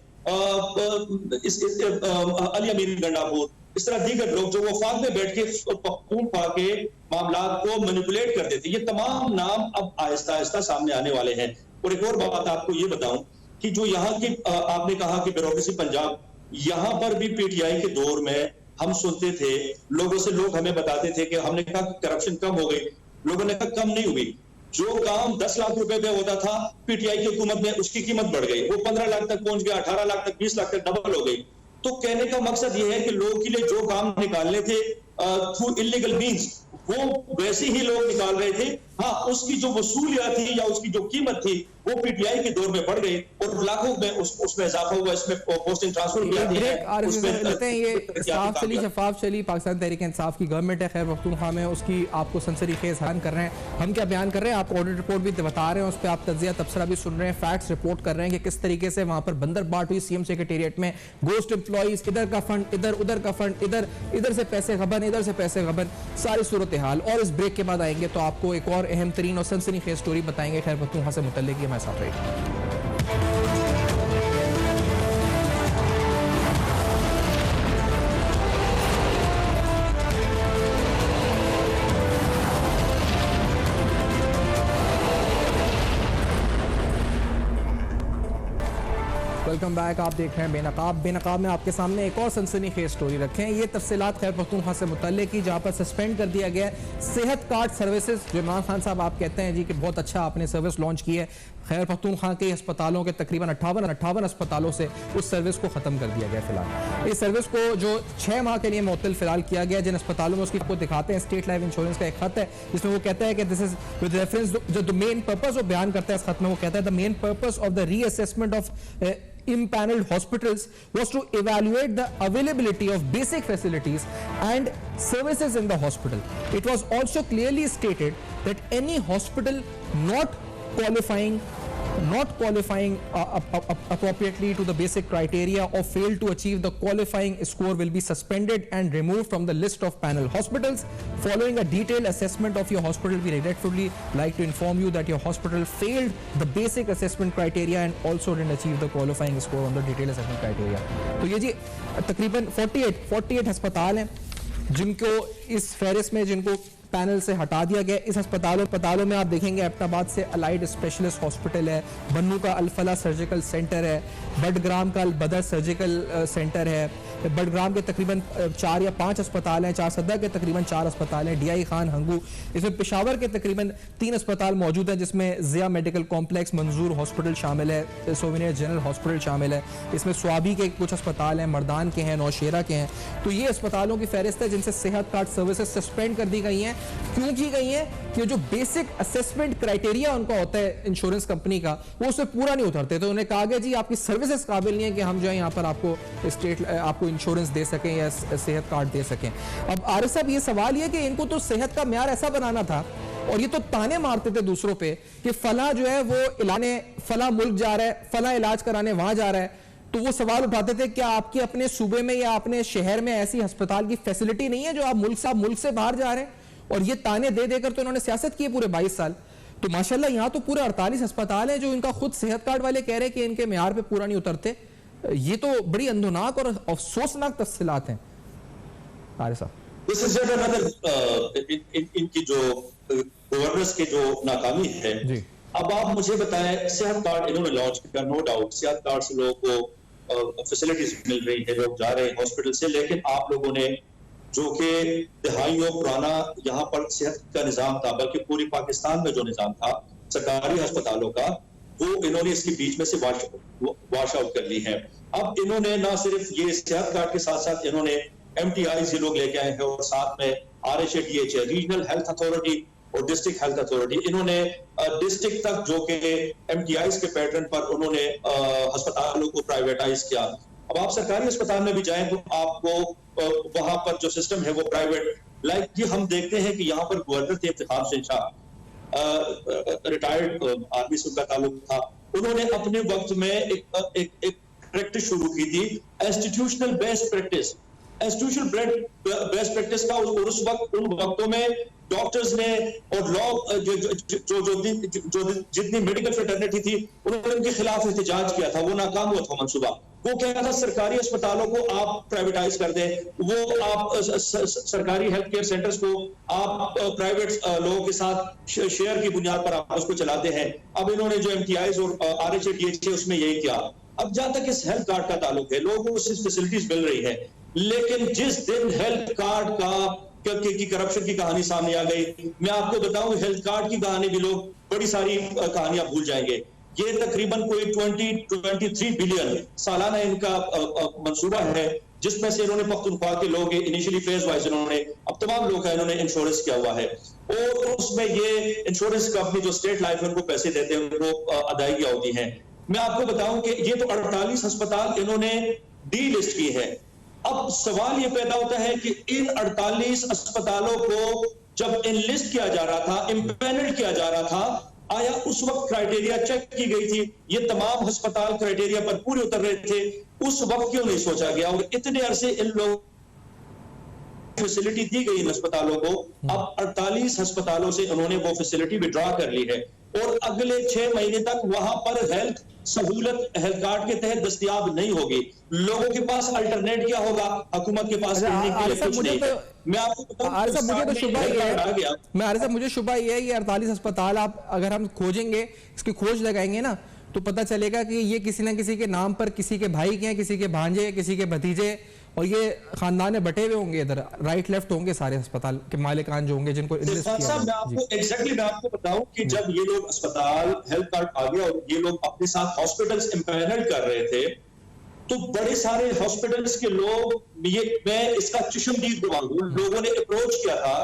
अली अमीर गंडापुर, इस तरह दीगर लोग जो वफाक में बैठ के खून खा के मामला को मैनिपुलेट करते थे। ये तमाम नाम अब आहिस्ता आहिस्ता सामने आने वाले हैं। और एक और बात आपको ये बताऊं कि जो यहाँ की आपने कहा कि ब्यूरोक्रेसी पंजाब, यहाँ पर भी पीटीआई के दौर में हम सुनते थे, लोगों से लोग हमें बताते थे कि हमने कहा करप्शन कम हो गई, लोगों ने कहा कम नहीं हुई। जो काम 10 लाख रुपए पे होता था पीटीआई की हुकूमत में, उसकी कीमत बढ़ गई, वो 15 लाख तक पहुंच गया, 18 लाख तक, 20 लाख तक डबल हो गई। तो कहने का मकसद ये है कि लोगों के लिए जो काम निकालने थे थ्रू इलीगल मीन्स, वो वैसे ही लोग निकाल रहे थे। हाँ, उसकी जो वसूलियात थी या उसकी जो कीमत थी वो पीटीआई के दौर में बढ़ गई और लाखों में उसमें इजाफा हुआ। इसमें पोस्टिंग ट्रांसफर किया ये साफ चली शफाफ चली पाकिस्तान तहरीक इंसाफ की गवर्नमेंट है खैर पख्तूनख्वा में, उसकी आपको सनसनीखेज बयान कर रहे हैं। हम क्या बयान कर रहे हैं, आप ऑडिट रिपोर्ट भी बता रहे हैं, उस पर आप तज्जिया तबसरा भी सुन रहे हैं, फैक्ट्स रिपोर्ट कर रहे हैं कि किस तरीके से वहां पर बंदर बाट हुई सीएम सेक्रेटेरिएट में, गोस्ट एम्प्लॉइज, इधर का फंड इधर, उधर का फंड इधर, इधर से पैसे गबन, इधर से पैसे गबन, सारी सूरत हाल। और इस ब्रेक के बाद आएंगे तो आपको एक और अहम तरीन और सनसनीखेज स्टोरी बताएंगे खैर पख्तूनख्वा से मुतल्लिक। हमारे साथ रहिए। वेलकम बैक, आप देख रहे हैं बेनकाब। बेनकाब में आपके सामने एक और सनसनीखेज स्टोरी रखे हैं। ये तफसीलात खैर पख्तूनख्वा से मुतल्लिक की, जहाँ पर सस्पेंड कर दिया गया सेहत कार्ड सर्विसेज, जो इमरान खान साहब आप कहते हैं जी कि बहुत अच्छा आपने सर्विस लॉन्च की है। खैर पख्तूनख्वा के अस्पतालों के तकरीबन 58 अस्पतालों से उस सर्विस को खत्म कर दिया गया। फिलहाल इस सर्विस को जो 6 माह के लिए मुअत्तल फिलहाल किया गया, जिन अस्पतालों में उसकी आपको दिखाते हैं स्टेट लाइफ इंश्योरेंस का एक खत है जिसमें वो कहता है कि दिस इज विद रेफरेंस, जो द मेन पर्पस वो बयान करता है इस खत में, वो कहता है the main purpose of the reassessment of impaneled hospitals was to evaluate the availability of basic facilities and services in the hospital. It was also clearly stated that any hospital not qualifying appropriately to the basic criteria or fail to achieve the qualifying score will be suspended and removed from the list of panel hospitals. Following a detailed assessment of your hospital, we regretfully like to inform you that your hospital failed the basic assessment criteria and also didn't achieve the qualifying score on the detailed assessment criteria. तो ये जी तकरीबन 48 अस्पताल हैं जिनको इस फहरिस्त में जिनको पैनल से हटा दिया गया। इस अस्पतालों में आप देखेंगे एबटाबाद से अलाइड स्पेशलिस्ट हॉस्पिटल है, बन्नू का अल-फलाह सर्जिकल सेंटर है, बडग्राम का अल-बदर सर्जिकल सेंटर है, बडग्राम के तकरीबन 4 या 5 अस्पताल हैं, चारसदा के तकरीबन 4 अस्पताल हैं, डीआई खान हंगू, इसमें पेशावर के तकरीबन 3 अस्पताल मौजूद हैं जिसमें ज़िया मेडिकल कॉम्प्लेक्स, मंजूर हॉस्पिटल शामिल है, सोविनियर जनरल हॉस्पिटल शामिल है, इसमें स्वाबी के कुछ अस्पताल हैं, मर्दान के हैं, नौशेरा के हैं। तो ये अस्पतालों की फहरिस्त है जिनसे सेहत कार्ड सर्विसेज सस्पेंड कर दी गई हैं। क्यों की गई है? कि जो बेसिक असेसमेंट क्राइटेरिया उनका होता है इंश्योरेंस कंपनी का, वो उससे पूरा नहीं उतरते। तो उन्हें कहा गया जी आपकी सर्विसेज काबिल नहीं है कि हम जो है यहाँ पर आपको इंश्योरेंस दे सकें या सेहत कार्ड दे सकें। अब आरिफ साहब ये सवाल ये कि इनको तो सेहत का म्यार ऐसा बनाना था, और ये तो ताने मारते थे दूसरों पे कि फला जो है वो इलाने फला मुल्क जा रहा है, फला इलाज कराने वहां जा रहा है। तो वो सवाल उठाते थे क्या आपके अपने सूबे में या अपने शहर में ऐसी अस्पताल की फैसिलिटी नहीं है जो आप मुल्क से बाहर जा रहे हैं? और ये ताने दे देकर तो इन्होंने सियासत की है पूरे 22 साल। तो माशाल्लाह यहाँ तो पूरे 48 अस्पताल हैं जो इनका खुद सेहत कार्ड वाले कह रहे हैं कि इनके म्यार पे पूरा नहीं उतरते। ये तो बड़ी अंधोनाक और अफसोसनाक तफसीलात हैं। आरिफ साहब दिस इज जस्ट अनदर इनकी जो गवर्नेंस की जो नाकामी है जी। अब आप मुझे बताएं, सेहत कार्ड इन्होंने लॉन्च किया, नो डाउट सेहत कार्ड से लोगों को फैसिलिटीज मिल रही है, लोग जा रहे हैं हॉस्पिटल से, लेकिन आप लोगों ने जो कि दहाइयों पुराना यहाँ पर सेहत का निजाम था, बल्कि पूरी पाकिस्तान में जो निजाम था सरकारी अस्पतालों का, वो इन्होंने इसके बीच में से वॉश आउट कर ली है। अब इन्होंने ना सिर्फ ये सेहत कार्ड के साथ साथ इन्होंने MTIs ये लोग लेके आए हैं और साथ में RHADH रीजनल हेल्थ अथॉरिटी और डिस्ट्रिक्ट हेल्थ अथॉरिटी, इन्होंने डिस्ट्रिक्ट तक जो कि MTIs के पैटर्न पर उन्होंने अस्पतालों को प्राइवेटाइज किया। अब आप सरकारी अस्पताल में भी जाएं तो आपको वहां पर जो सिस्टम है वो प्राइवेट, लाइक ये हम देखते हैं कि यहाँ पर गवर्नर थे इफ्तिखार हुसैन शाह, रिटायर्ड आर्मी से उनका ताल्लुक था, उन्होंने अपने वक्त में एक प्रैक्टिस शुरू की थी, institutional based practice. Institutional based practice का उस वक्त उन वक्तों में डॉक्टर्स ने और लॉ जो जितनी मेडिकल फ्रेटर्निटी थी उन्होंने उनके खिलाफ एहतजाज किया था, वो नाकाम हुआ था मंसूबा। वो क्या था, सरकारी अस्पतालों को आप प्राइवेटाइज कर दें, वो आप सरकारी हेल्थ केयर सेंटर्स को आप प्राइवेट लोगों के साथ शेयर की बुनियाद पर आप उसको चलाते हैं। अब इन्होंने जो MTIs और RHADH उसमें यही किया। अब जहां तक इस हेल्थ कार्ड का ताल्लुक है, लोगों को फैसिलिटीज मिल रही है, लेकिन जिस दिन हेल्थ कार्ड की करप्शन की कहानी सामने आ गई, मैं आपको बताऊं हेल्थ कार्ड की कहानी भी लोग बड़ी सारी कहानियां भूल जाएंगे। ये तकरीबन कोई 23 बिलियन सालाना इनका मंसूबा है, जिसमें से इन्होंने पख्तूनख्वा के लोग इनिशियली फेज वाइज इन्होंने अब तमाम लोग का इन्होंने इंश्योरेंस किया हुआ है, और उसमें ये इंश्योरेंस कंपनी जो स्टेट लाइफ उनको पैसे देते हैं उनको अदायगियां होती हैं। मैं आपको बताऊं कि ये तो 48 अस्पताल इन्होंने डी लिस्ट की है। अब सवाल ये पैदा होता है कि इन 48 अस्पतालों को जब इनलिस्ट किया जा रहा था, इम्पैनल किया जा रहा था, आया उस वक्त क्राइटेरिया चेक की गई थी, ये तमाम अस्पताल क्राइटेरिया पर पूरे उतर रहे थे, उस वक्त क्यों नहीं सोचा गया? और इतने अरसे इन लोगों फैसिलिटी दी गई इन अस्पतालों को, अब 48 अस्पतालों से उन्होंने वो फैसिलिटी विड्रॉ कर ली है, और अगले 6 महीने तक वहां पर हेल्थ सहूलत हेल्थ कार्ड के तहत दस्तयाब नहीं होगी। लोगों के पास अल्टरनेट क्या होगा? हुकूमत के पास मैं आपको मुझे शुबा ये है, ये 48 अस्पताल आप अगर हम खोजेंगे, इसकी खोज लगाएंगे ना, तो पता चलेगा कि ये किसी ना किसी के नाम पर, किसी के भाई के हैं, किसी के भांजे, किसी के भतीजे, और ये खानदान में बटे हुए होंगे, इधर राइट लेफ्ट होंगे सारे अस्पताल के मालिकान जो होंगे जिनको इन्वेस्ट किया। मैं आपको बताऊं कि जब ये लोग अस्पताल हेल्थ कार्ड आ गया और ये लोग अपने साथ हॉस्पिटल्स इम्पैनल कर रहे थे, तो बड़े सारे हॉस्पिटल्स के लोग, मैं इसका चश्मदीद गवाह हूं, लोगों ने अप्रोच किया था,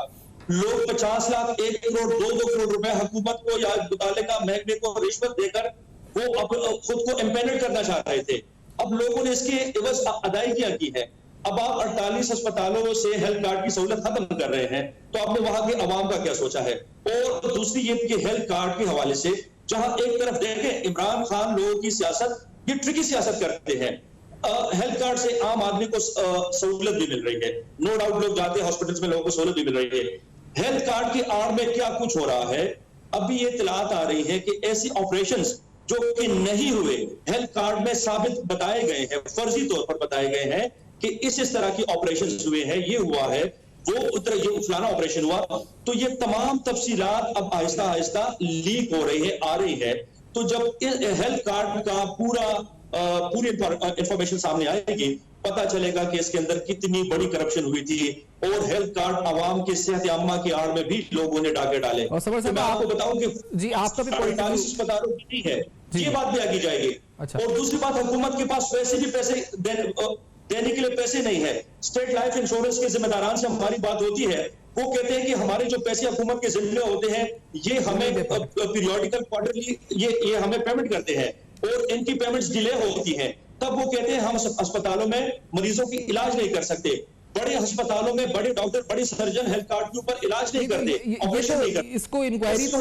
लोग 50 लाख 1 करोड़ 2 करोड़ रुपए हुकूमत को या मुतालिका महकमे को रिश्वत देकर वो खुद को इम्पैनल करना चाह रहे थे। अब लोगों ने इसके एवज अदायगियां की है। अब आप 48 अस्पतालों से हेल्थ कार्ड की सहूलत खत्म कर रहे हैं, तो आपने वहां के अवाम का क्या सोचा है? और दूसरी ये कि हेल्थ कार्ड के हवाले से, जहां एक तरफ देखें इमरान खान लोगों की सियासत, ये ट्रिकी सियासत करते हैं, हेल्थ कार्ड से आम आदमी को सहूलत भी मिल रही है, नो डाउट लोग जाते हैं हॉस्पिटल्स में, लोगों को सहूलत भी मिल रही है। हेल्थ कार्ड की आड़ में क्या कुछ हो रहा है? अभी ये इत्तलात आ रही है कि ऐसी ऑपरेशंस जो कि नहीं हुए, हेल्थ कार्ड में साबित बताए गए हैं, फर्जी तौर पर बताए गए हैं कि इस तरह की ऑपरेशंस हुए हैं, ये हुआ है, ये फलाना ऑपरेशन हुआ, तो ये तमाम तफसीलात अब आहिस्ता आहिस्ता लीक हो रही है, आ रही है। तो जब हेल्थ कार्ड का पूरी इंफॉर्मेशन सामने आएगी, पता चलेगा कि इसके अंदर कितनी बड़ी करप्शन हुई थी, और हेल्थ कार्ड आवाम की सेहत आम्मा की आड़ में भी लोगों ने डाके डाले। और तो मैं आपको बताऊं कि जी आपका भी 48 अस्पतालों की नहीं है, ये बात भी आगे जाएगी। अच्छा। और दूसरी बात, हुकूमत के पास वैसे भी पैसे देने के लिए पैसे नहीं है। स्टेट लाइफ इंश्योरेंस के जिम्मेदारान से हमारी बात होती है, वो कहते हैं कि हमारे जो पैसे हुकूमत के जिम्मे होते हैं, ये हमें पीरियोडिकल क्वार्टरली ये हमें पेमेंट करते हैं, और इनकी पेमेंट्स डिले होती हैं। तब वो कहते हैं हम अस्पतालों में मरीजों की इलाज नहीं कर सकते। बड़े अस्पतालों में बड़े डॉक्टर, बड़े सर्जन हेल्थ कार्ड के ऊपर इलाज नहीं करते, ऑपरेशन नहीं करते। इसको इंक्वायरी तो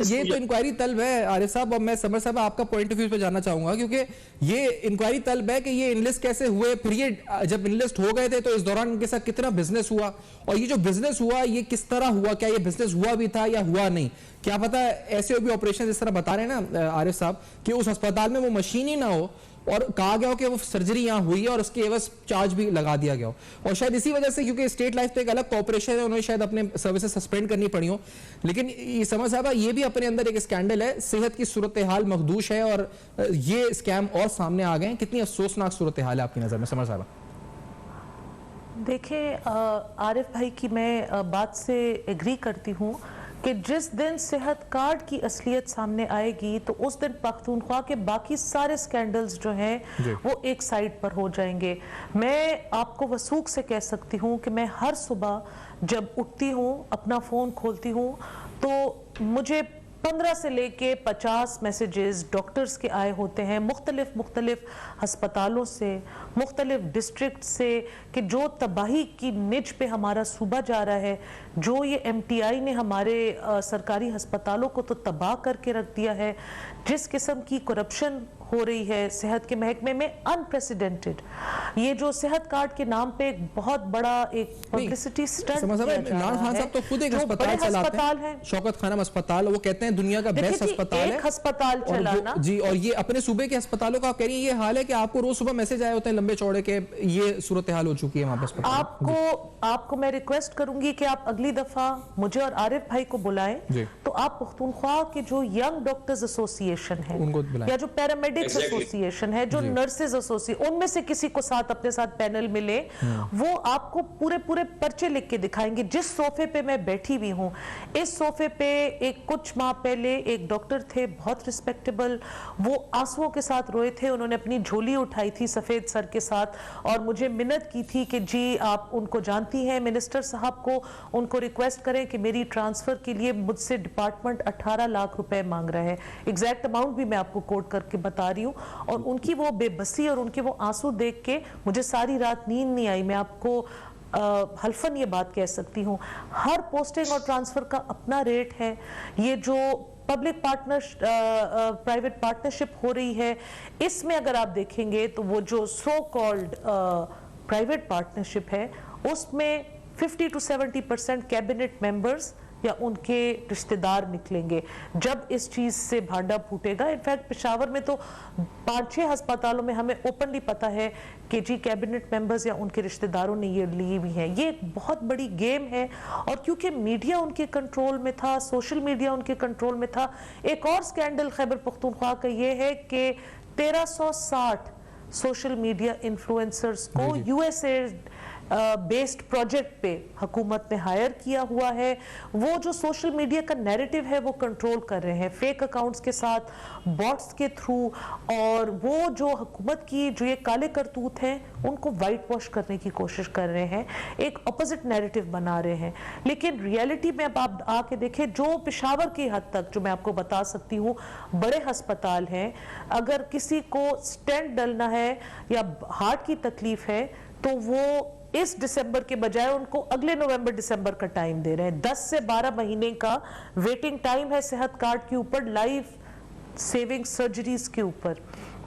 ये तो इंक्वायरी तलब है आरिफ साहब, और मैं समर साहब आपका पॉइंट ऑफ व्यू पे जानना चाहूंगा, क्योंकि ये इंक्वायरी तलब है कि ये इनलिस्ट कैसे हुए, फिर ये जब इनलिस्ट हो गए थे तो इस दौरान इनके साथ कितना बिजनेस हुआ, और ये जो बिजनेस हुआ ये किस तरह हुआ, क्या ये बिजनेस हुआ भी था या हुआ नहीं? क्या पता ऐसे भी ऑपरेशन जिस तरह बता रहे हैं ना आरिफ साहब कि उस अस्पताल में वो मशीन ही ना हो और कहा गया हो कि वो सर्जरी यहाँ हुई है और उसके एवज चार्ज भी लगा दिया गया हो, और शायद इसी वजह से, क्योंकि स्टेट लाइफ तो एक अलग कॉर्पोरेशन है, उन्हें शायद अपने सर्विसेज सस्पेंड करनी पड़ी हो। लेकिन समझ साहब ये भी अपने अंदर एक स्कैंडल है, सेहत की सूरत हाल मखदूश है और ये स्कैम और सामने आ गए। कितनी अफसोसनाक सूरत हाल है आपकी नजर में समझ साहब? देखिए आरिफ भाई की मैं बात से एग्री करती हूँ कि जिस दिन सेहत कार्ड की असलियत सामने आएगी तो उस दिन पख्तूनख्वा के बाकी सारे स्कैंडल्स जो हैं वो एक साइड पर हो जाएंगे। मैं आपको वसूख से कह सकती हूँ कि मैं हर सुबह जब उठती हूँ, अपना फ़ोन खोलती हूँ, तो मुझे 15 से लेके 50 मैसेजेस डॉक्टर्स के आए होते हैं, मुख्तलिफ हस्पतालों से, मुख्तलिफ डिस्ट्रिक्ट से, कि जो तबाही की निच पे हमारा सूबा जा रहा है, जो ये MTI ने हमारे सरकारी हस्पतालों को तो तबाह करके रख दिया है, जिस किस्म की करप्शन हो रही है सेहत के महकमे में, अनप्रेसिडेंटेड। ये जो सेहत कार्ड के नाम पे एक बहुत बड़ा एक पब्लिसिटी स्टंट इमरान खान साहब तो खुद एक अस्पताल चलाते हैं, शौकत खानम अस्पताल, वो कहते हैं दुनिया का बेस्ट अस्पताल है, अस्पताल चलाना जी। और ये अपने सूबे के अस्पतालों का कह रही है ये हाल है कि आपको रोज सुबह मैसेज आए होते हैं लंबे चौड़े के, ये सूरत हाल हो चुकी है वहां पर। आपको मैं रिक्वेस्ट करूंगी कि आप अगली दफा मुझे और आरिफ भाई को बुलाएं, तो आप पख्तूनख्वा के जो यंग डॉक्टर्स एसोसिएशन है उनको बुलाएं, या जो पैरामेडिक्स एसोसिएशन है, जो नर्सेज एसोसिएशन, उनमें से किसी को साथ अपने साथ पैनल मिले, वो आपको पूरे पर्चे लिख के दिखाएंगे। जिस सोफे पे मैं बैठी हुई हूँ, इस सोफे पे एक कुछ माह पहले एक डॉक्टर थे, बहुत रिस्पेक्टेबल, वो आंसुओं के साथ रोए थे, उन्होंने अपनी झोली उठाई थी सफेद सर के साथ और मुझे मिन्नत की थी कि जी आप उनको जानती हैं मिनिस्टर साहब को, उनको रिक्वेस्ट करें कि मेरी ट्रांसफर के लिए मुझसे डिपार्टमेंट 18 लाख रुपए मांग रहा है। एग्जैक्ट अमाउंट भी मैं आपको कोट करके बता रही हूँ। और उनकी वो बेबसी और उनके वो आंसू देख के मुझे सारी रात नींद नहीं आई। मैं आपको हल्फन ये बात कह सकती हूँ, हर पोस्टिंग और ट्रांसफर का अपना रेट है। ये जो पब्लिक प्राइवेट पार्टनरशिप हो रही है, इसमें अगर आप देखेंगे तो वो जो सो कॉल्ड प्राइवेट पार्टनरशिप है, उसमें 50 to 70% कैबिनेट मेंबर्स या उनके रिश्तेदार निकलेंगे जब इस चीज से भांडा फूटेगा। इनफैक्ट पेशावर में तो 5-6 अस्पतालों में हमें ओपनली पता है कि जी कैबिनेट मेंबर्स या उनके रिश्तेदारों ने ये ली हुई हैं। ये एक बहुत बड़ी गेम है और क्योंकि मीडिया उनके कंट्रोल में था, सोशल मीडिया उनके कंट्रोल में था। एक और स्कैंडल खैबर पख्तूनख्वा का ये है कि 1360 सोशल मीडिया इन्फ्लुएंसर्स को यूएसए बेस्ड प्रोजेक्ट पे हुकूमत ने हायर किया हुआ है। वो जो सोशल मीडिया का नैरेटिव है वो कंट्रोल कर रहे हैं फेक अकाउंट्स के साथ, बॉट्स के थ्रू, और वो जो हुकूमत की जो ये काले करतूत हैं उनको वाइट वॉश करने की कोशिश कर रहे हैं, एक अपोजिट नैरेटिव बना रहे हैं। लेकिन रियलिटी में अब आप आके देखें, जो पेशावर की हद तक जो मैं आपको बता सकती हूँ, बड़े अस्पताल हैं, अगर किसी को स्टेंट डलना है या हार्ट की तकलीफ है तो वो इस दिसंबर के बजाय उनको अगले नवंबर दिसंबर का टाइम दे रहे हैं। 10 से 12 महीने का वेटिंग टाइम है सेहत कार्ड के ऊपर, लाइफ सेविंग सर्जरीज के ऊपर।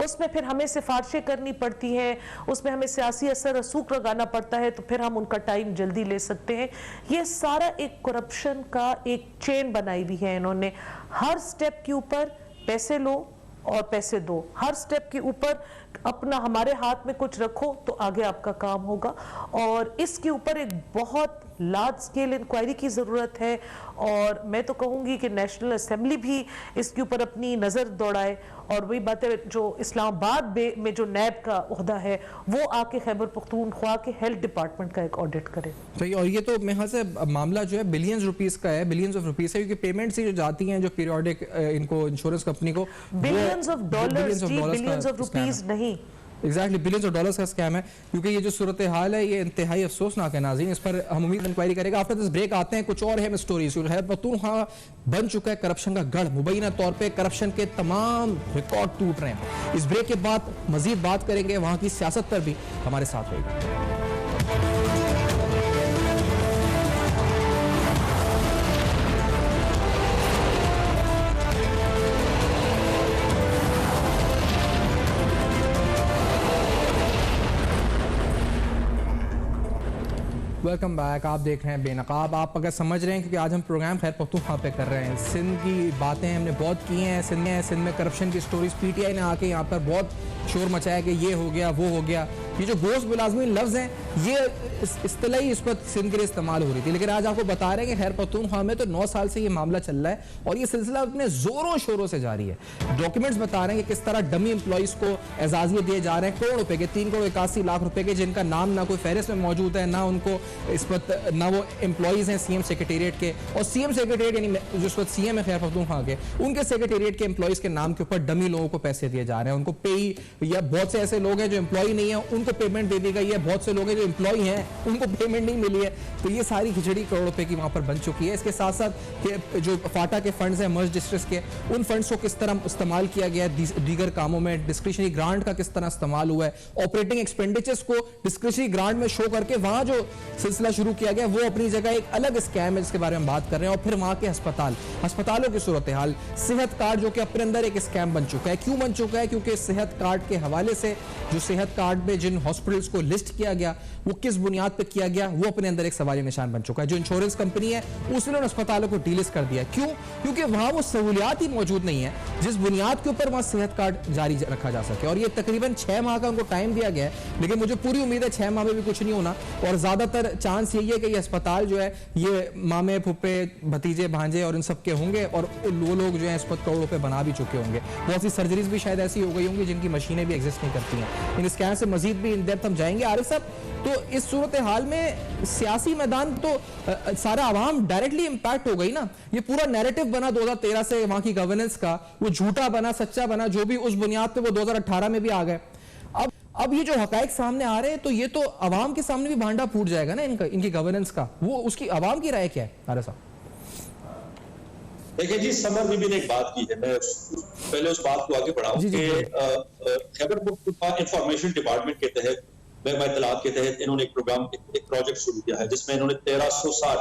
उसमें फिर हमें सिफारिशें करनी पड़ती हैं, उसमें हमें सियासी असर रसूख लगाना पड़ता है, तो फिर हम उनका टाइम जल्दी ले सकते हैं। ये सारा एक करप्शन का एक चेन बनाई हुई है इन्होंने। हर स्टेप के ऊपर पैसे लो और पैसे दो, हर स्टेप के ऊपर अपना हमारे हाथ में कुछ रखो तो आगे आपका काम होगा। और इसके ऊपर एक बहुत लार्ज स्केल इंक्वायरी की ज़रूरत है और मैं तो कहूँगी कि नेशनल असेंबली भी इसके ऊपर अपनी नज़र दौड़ाए। और वही बात है, जो इस्लामाबाद में जो नैब का ओहदा है वो आके खैबर पख्तूनख्वा के हेल्थ डिपार्टमेंट का एक ऑडिट करे। सही। और ये तो मेरे ख्याल से मामला जो है बिलियंस रुपीस का है, बिलियंस ऑफ रुपीस है, क्योंकि पेमेंट्स जो जाती हैं जो पीरियोडिक इनको इंश्योरेंस कंपनी को, billions of dollars, billions of rupees नहीं, एग्जैक्टली बिलियंस ऑफ डॉलर्स का स्कैम है। क्योंकि ये जो सूरत हाल है ये इंतहाई अफसोसनाक है नाज़रीन, इस पर हम उम्मीद इंक्वायरी करेगा। आफ्टर दिस ब्रेक आते हैं कुछ और अहम स्टोरीज। खैबर पख्तूनख्वा बन चुका है करप्शन का गढ़, मुबैना तौर पे करप्शन के तमाम रिकॉर्ड टूट रहे हैं। इस ब्रेक के बाद मजीद बात करेंगे, वहां की सियासत पर भी हमारे साथ होगी। Welcome back. आप देख रहे हैं बेनकाब। आप अगर समझ रहे हैं क्योंकि आज हम प्रोग्राम खैर पख्तूनख्वा पे कर रहे हैं, सिंध की बातें हमने बहुत की हैं। सिंध में करप्शन की स्टोरीज पीटीआई ने आके यहाँ पर बहुत शोर मचाया कि ये हो गया वो हो गया। ये जो गोश्त मुलाजमीन लफ्ज़ हैं ये इस्तिलाही इस पर सिंध के लिए इस्तेमाल हो रही थी, लेकिन आज आपको बता रहे हैं कि खैर पख्तूनख्वा में तो 9 साल से ये मामला चल रहा है और ये सिलसिला अपने जोरों शोरों से जारी है। डॉक्यूमेंट्स बता रहे हैं कि किस तरह डमी एम्प्लॉइज को एजाजियत दिए जा रहे हैं करोड़ रुपए के, 3,81,00,000 रुपए के, जिनका नाम ना कोई फहरिस्त में मौजूद है, ना उनको इस पर ना वो एम्प्लॉइज हैं सीएम सेक्रेटेरिएट के। और सीएम सेक्रेटेरिएट यानी जो इस वक्त सीएम है खैर पख्तूनख्वा के, उनके सेक्रेटेरिएट के एम्प्लॉइज के नाम के ऊपर डमी लोगों को पैसे दिए जा रहे हैं। उनको पे, या बहुत से ऐसे लोग हैं जो एम्प्लॉय नहीं है उनको पेमेंट दे दी गई है, बहुत से लोग हैं जो एम्प्लॉय हैं उनको पेमेंट नहीं मिली है। तो ये सारी खिचड़ी करोड़ रुपए की वहां पर बन चुकी है। इसके साथ साथ जो फाटा के फंड्स हैं मर्ज डिस्ट्रिक्ट के, उन फंड्स को किस तरह इस्तेमाल किया गया है दीगर कामों में, डिस्क्रिशनरी ग्रांट का किस तरह इस्तेमाल हुआ है, ऑपरेटिंग एक्सपेंडिचर्स को डिस्क्रिशनरी ग्रांट में शो करके वहां जो सिलसिला शुरू किया गया वो अपनी जगह एक अलग स्कैम है जिसके बारे में बात कर रहे हैं। और फिर वहां के अस्पतालों की सूरत हाल, सेहत कार्ड जो कि अपने अंदर एक स्कैम बन चुका है। क्यों बन चुका है? क्योंकि सेहत कार्ड के हवाले से जो सेहत कार्ड में जिन हॉस्पिटल्स को लिस्ट किया गया वो किस बुनियाद पर किया गया वो अपने अंदर एक सवालिया निशान बन चुका है। जो इंश्योरेंस कंपनी है उसने उन अस्पतालों को डीलिस्ट कर दिया। क्यों? क्योंकि वहां वो सहूलियात ही मौजूद नहीं है जिस बुनियाद के ऊपर वहां सेहत कार्ड जारी रखा जा सके। और ये तकरीबन 6 माह का उनको टाइम दिया गया है, लेकिन मुझे पूरी उम्मीद है 6 माह में भी कुछ नहीं होना। और ज्यादातर चांस यही है कि ये अस्पताल जो है ये मामे फुप्पे भतीजे भांजे और इन सब के होंगे और वो लोग जो है इस पर करोड़ रुपए बना भी चुके होंगे। बहुत सी सर्जरीज भी शायद ऐसी हो गई होंगी जिनकी मशीनें भी एग्जिस्ट नहीं करती हैं। इन स्कैम से मजीद भी इन डेप्थ हम जाएंगे। आरिफ साहब, तो इस सूरत हाल में सियासी मैदान तो सारा आवाम डायरेक्टली इंपैक्ट हो गई ना। ये पूरा नैरेटिव बना 2013 से वहां की गवर्नेंस का, वो झूठा बना सच्चा बना, जो भी उस बुनियाद पे वो 2018 में भी आ गए। अब ये जो हकायक सामने आ रहे हैं तो ये तो आवाम के सामने भी भांडा फूट जाएगा ना इनकी गवर्नेंस का। वो उसकी आवाम की राय क्या है आरिफ साहब? देखिए जी, समर बीबी ने एक बात की है, मैं पहले उस बात को आगे बढ़ाऊं कि खैबर पख्तूनख्वा इंफॉर्मेशन डिपार्टमेंट के तहत महकमा इत्तलात के तहत इन्होंने एक प्रोग्राम, एक प्रोजेक्ट शुरू किया है जिसमें इन्होंने 1360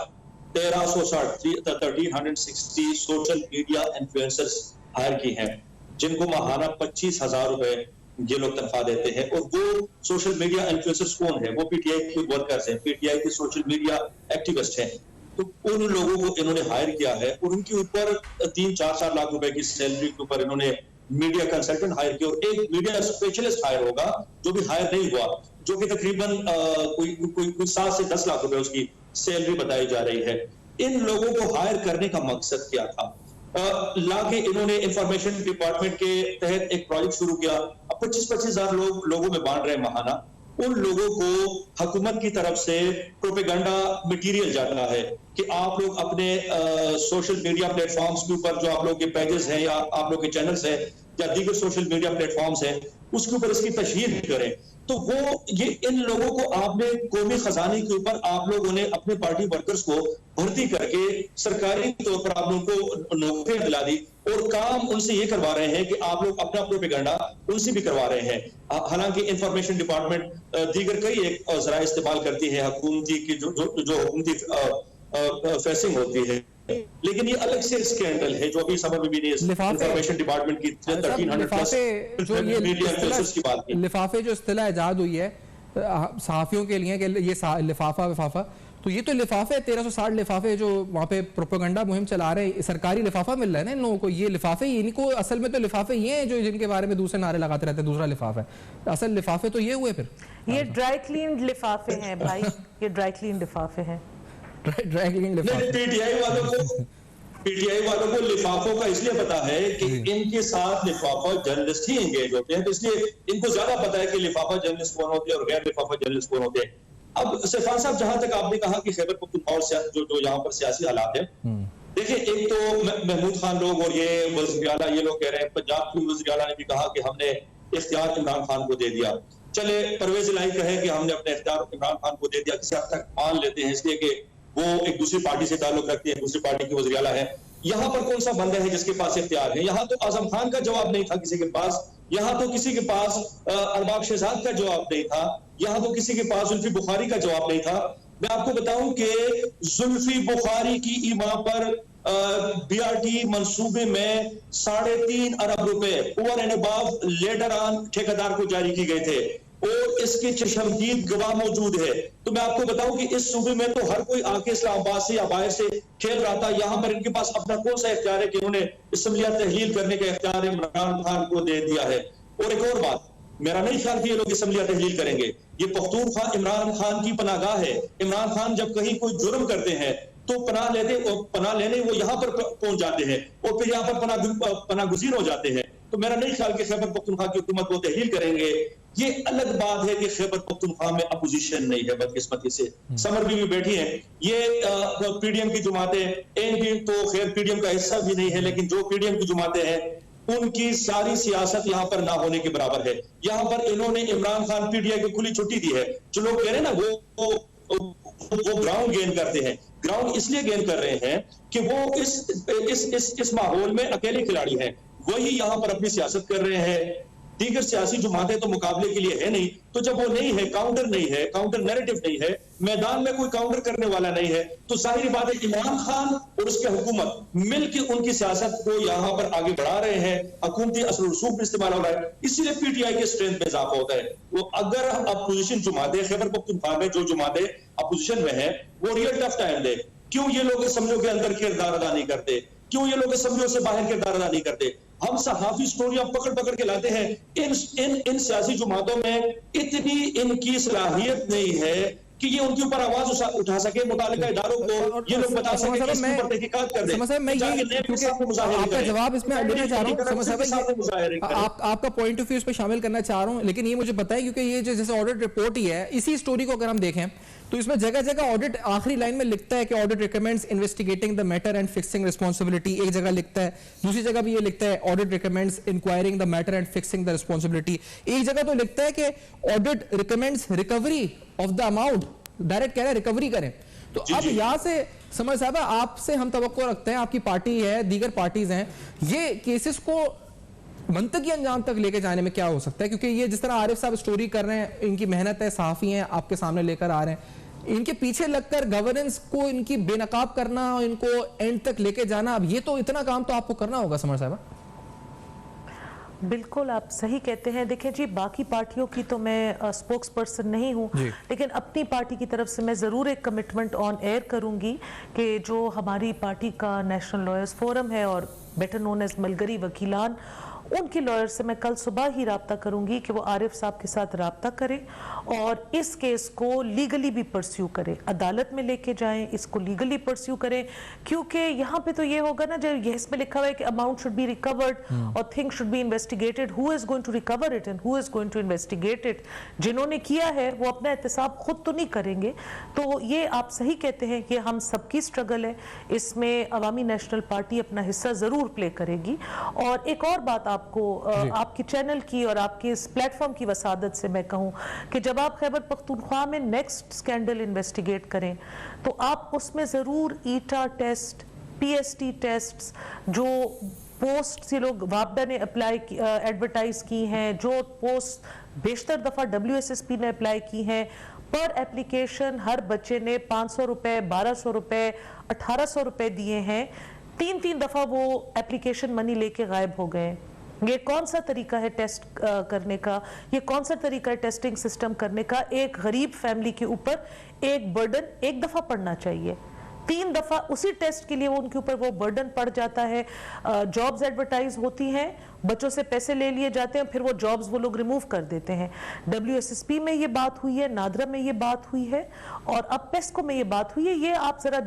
सोशल मीडिया इन्फ्लुएंसर्स हायर की हैं, जिनको माहाना 25,000 रुपए ये लोग तनख्वाह देते हैं। और वो सोशल मीडिया इन्फ्लुएंसर्स कौन है? वो पीटीआई के वर्कर्स हैं, पीटीआई के सोशल मीडिया एक्टिविस्ट हैं। तो उन लोगों को इन्होंने हायर किया है और उनके ऊपर 3-4 लाख रुपए की सैलरी के ऊपर इन्होंने मीडिया कंसल्टेंट हायर किया और एक मीडिया स्पेशलिस्ट हायर होगा जो भी हायर नहीं हुआ, जो कि तकरीबन कोई 7 से 10 लाख रुपए उसकी सैलरी बताई जा रही है। इन लोगों को हायर करने का मकसद क्या था? लाके इन्होंने इंफॉर्मेशन डिपार्टमेंट के तहत एक प्रोजेक्ट शुरू किया। 25,000 लोगों में बांट रहे हैं महाना। उन लोगों को हुकूमत की तरफ से प्रोपेगेंडा मटेरियल जाता है कि आप लोग अपने सोशल मीडिया प्लेटफॉर्म्स के ऊपर जो आप लोग के पेजेस हैं या आप लोग के चैनल्स हैं या दीगर सोशल मीडिया प्लेटफॉर्म्स हैं उसके ऊपर इसकी तशहीर करें। तो वो ये इन लोगों को आपने कौमी खजाने के ऊपर आप लोगों ने अपने पार्टी वर्कर्स को भर्ती करके सरकारी तौर पर आप लोगों को नौकरियां दिला दी और काम उनसे ये करवा रहे हैं कि आप लोग अपना प्रोपेगेंडा उनसे भी करवा रहे हैं। हालांकि इंफॉर्मेशन डिपार्टमेंट दीगर कई एक जरा इस्तेमाल करती है हुकूमती की जो हुकूमती फेसिंग होती है, लेकिन ये अलग से स्कैंडल है जो अभी समझ में भी नहीं है। इंफॉर्मेशन डिपार्टमेंट की 1300 प्लस जो ये की बात की, लिफाफे जो इस्तिलाह इजाद हुई है सहाफियों के लिए कि ये लिफाफा विफाफा, तो ये तो लिफाफे 1360 लिफाफे जो वहाँ पे प्रोपेगेंडा मुहिम चला रहे हैं, सरकारी लिफाफा मिल रहा है ना इन लोगों को। ये लिफाफे इनको असल में तो लिफाफे ये हैं जो जिनके बारे में दूसरे नारे लगाते रहते हैं, दूसरा लिफाफा है। असल लिफाफे तो ये हुए फिर ये ड्राई क्लीन लिफाफे हैं भाई, ये ड्राई क्लीन लिफाफे हैं। पीटीआई वालों को लिफाफों का इसलिए पता है कि इनके साथ लिफाफा जर्नलिस्ट ही एंगेज होते हैं, तो इसलिए इनको ज्यादा पता है कि लिफाफा जर्नलिस्ट कौन होते हैं और गैर लिफाफा जर्नलिस्ट कौन होते हैं। अब सैफान साहब, जहां तक आपने कहा कि खैबर पख्तूनख्वा जो यहाँ पर सियासी हालात है, देखिए एक तो महमूद खान लोग और ये वज़ीर आला ये लोग कह रहे हैं, पंजाब के वज़ीर आला ने भी कहा कि हमने इख्तियार इमरान खान को दे दिया। चले परवेज इलाही कहे कि हमने अपने इख्तियार इमरान खान को दे दिया, किसी हद तक मान लेते हैं इसलिए कि वो एक दूसरी पार्टी से ताल्लुक रखती है, दूसरी पार्टी की वज़ीर आला है। यहाँ पर कौन सा बंदा है जिसके पास इख्तियार है? यहाँ तो आजम खान का जवाब नहीं था किसी के पास, यहाँ तो किसी के पास अरबाब शहजाद का जवाब नहीं था, यहाँ तो किसी के पास जुल्फी बुखारी का जवाब नहीं था। मैं आपको बताऊं कि जुल्फी बुखारी की ईमा पर बीआरटी मंसूबे में 3.5 अरब रुपए over and above later on ठेकेदार को जारी की गए थे। और इसके चशमदीद गवाह मौजूद है। तो मैं आपको बताऊं कि इस सूबे में तो हर कोई आके इस्लामाबाद से या बाहर से खेल रहा था। यहाँ पर इनके पास अपना कौन सा इख्तियार है कि उन्हें असम्बलियां तहलील करने का इख्तियार इमरान खान को दे दिया है। और एक और बात, मेरा नहीं ख्याल कि ये लोग असम्बलियां तहलील करेंगे। ये पख्तूनख्वा इमरान खान की पनागाह है। इमरान खान जब कहीं कोई जुर्म करते हैं तो पनाह लेने वो यहाँ पर पहुंच जाते हैं और फिर यहाँ पर पनाह गुज़ीर हो जाते हैं। तो मेरा नहीं ख्याल कि खैबर पख्तूनख्वा की हुकूमत को तहलील करेंगे। ये अलग बात है कि खैबर पख्तूनख्वा में अपोजिशन नहीं है, बदकिस्मती से समर भी बैठी है। ये पीडीएम की जमातें, इनकी तो खैर पीडीएम का हिस्सा भी नहीं है, लेकिन जो पीडीएम की जमातें हैं उनकी सारी सियासत यहाँ पर ना होने के बराबर है। यहाँ पर इन्होंने इमरान खान पीटीआई को खुली छुट्टी दी है। जो लोग कह रहे हैं ना वो ग्राउंड गेन करते हैं, ग्राउंड इसलिए गेन कर रहे हैं कि वो इस माहौल में अकेले खिलाड़ी हैं, वही यहाँ पर अपनी सियासत कर रहे हैं। दीगर सियासी जमातें तो मुकाबले के लिए है नहीं। तो जब वो नहीं है, काउंटर नहीं है, काउंटर नैरेटिव नहीं है, मैदान में कोई काउंटर करने वाला नहीं है, तो जाहिर बात है इमरान खान और उसके हुकूमत मिलकर उनकी सियासत को यहाँ पर आगे बढ़ा रहे हैं। हुकूमती असर रसूख भी इस्तेमाल हो रहा है, इसीलिए पीटीआई के स्ट्रेंथ में इजाफा होता है। वो अगर अपोजिशन जमातें, खैबर पख्तूनख्वा में जो जमातें अपोजिशन में है वो रियल टफ टाइम दे। क्यों ये लोग असम्बलियों के अंदर किरदार अदा नहीं करते? क्यों ये लोग असम्बलियों से बाहर किरदार अदा नहीं करते? हम सहाफी स्टोरियां पकड़ पकड़ के लाते हैं। इन सियासी जमातों में इतनी इनकी सलाहियत नहीं है कि ये उनके ऊपर आवाज उठा सके। मुतालिका इदारों को ये लोग बता सके कि इसके ऊपर तहकीकात कर दें। आपका जवाब इसमें लेना चाह रहा हूँ, आपका पॉइंट ऑफ व्यू इस पर शामिल करना चाह रहा हूँ, लेकिन ये मुझे बताएं क्योंकि ये जो जैसे ऑडिट रिपोर्ट ही है, इसी स्टोरी को अगर हम देखें तो इसमें जगह जगह ऑडिट आखिरी लाइन में लिखता है कि audit recommends investigating the matter and fixing responsibility, एक जगह लिखता है, दूसरी जगह भी ये लिखता है audit recommends enquiring the matter and fixing the responsibility, एक जगह तो लिखता है कि audit recommends recovery of the amount, direct कह रहा है रिकवरी करें। तो अब यहां से समझ साहब आपसे हम तवक्को रखते हैं, आपकी पार्टी है, दीगर पार्टीज हैं, ये केसेस को मंतकी अंजाम तक लेके जाने में क्या हो सकता है? क्योंकि ये जिस तरह आरिफ साहब स्टोरी कर रहे हैं, इनकी मेहनत है, सहाफी हैं, आपके सामने लेकर आ रहे हैं, इनके पीछे लगकर गवर्नेंस को इनकी बेनकाब करना और इनको एंड तक लेके जाना, अब ये तो इतना काम तो आपको करना होगा समर साहब। बिल्कुल आप सही कहते हैं। देखिए जी, बाकी पार्टियों की तो मैं स्पोक्स पर्सन नहीं हूँ, लेकिन अपनी पार्टी की तरफ से मैं ज़रूर एक कमिटमेंट ऑन एयर करूँगी कि जो हमारी पार्टी का नेशनल लॉयर्स फोरम है और बेटर नोन एज मलगरी वकीलान, उनके लॉयर से मैं कल सुबह ही राब्ता करूंगी कि वो आरिफ साहब के साथ राब्ता करें और इस केस को लीगली भी परस्यू करें, अदालत में लेके जाएं, इसको लीगली परस्यू करें। क्योंकि यहाँ पे तो ये होगा ना, जो ये इसमें लिखा हुआ है कि अमाउंट शुड बी रिकवर्ड और things should be investigated, who is going to recover it and who is going to investigate it? जिन्होंने किया है वो अपना एहतसाब खुद तो नहीं करेंगे। तो ये आप सही कहते हैं कि हम सबकी स्ट्रगल है, इसमें अवामी नेशनल पार्टी अपना हिस्सा जरूर प्ले करेगी। और एक और बात आपको आपके चैनल की और आपके इस प्लेटफॉर्म की वसादत से मैं कहूं कि जब आप खैबर पख्तूनख्वा में नेक्स्ट स्कैंडल इन्वेस्टिगेट करें तो आप उसमें जरूर ईटा टेस्ट, पीएसटी टेस्ट्स, जो पोस्ट ये लोग वापडा ने अप्लाई एडवर्टाइज की हैं, जो पोस्ट बेशतर दफा WSSP ने अप्लाई की हैं, पर एप्लीकेशन हर बच्चे ने 500 रुपए, 1200 रुपए, 1800 रुपए दिए हैं, 3 दफा वो एप्लीकेशन मनी लेके गायब हो गए। ये कौन सा तरीका है टेस्ट करने का? ये कौन सा तरीका है टेस्टिंग सिस्टम करने का? एक गरीब फैमिली के ऊपर एक बर्डन एक दफा पड़ना चाहिए, 3 दफा उसी टेस्ट के लिए वो उनके ऊपर वो बर्डन पड़ जाता है। जॉब्स एडवर्टाइज होती हैं, बच्चों से पैसे ले लिए जाते हैं, फिर वो जॉब्स वो लोग रिमूव कर देते हैं। WSSP में ये बात हुई है, नादरा में ये बात हुई है और अब पेस्को में ये बात हुई है। ये आप जरा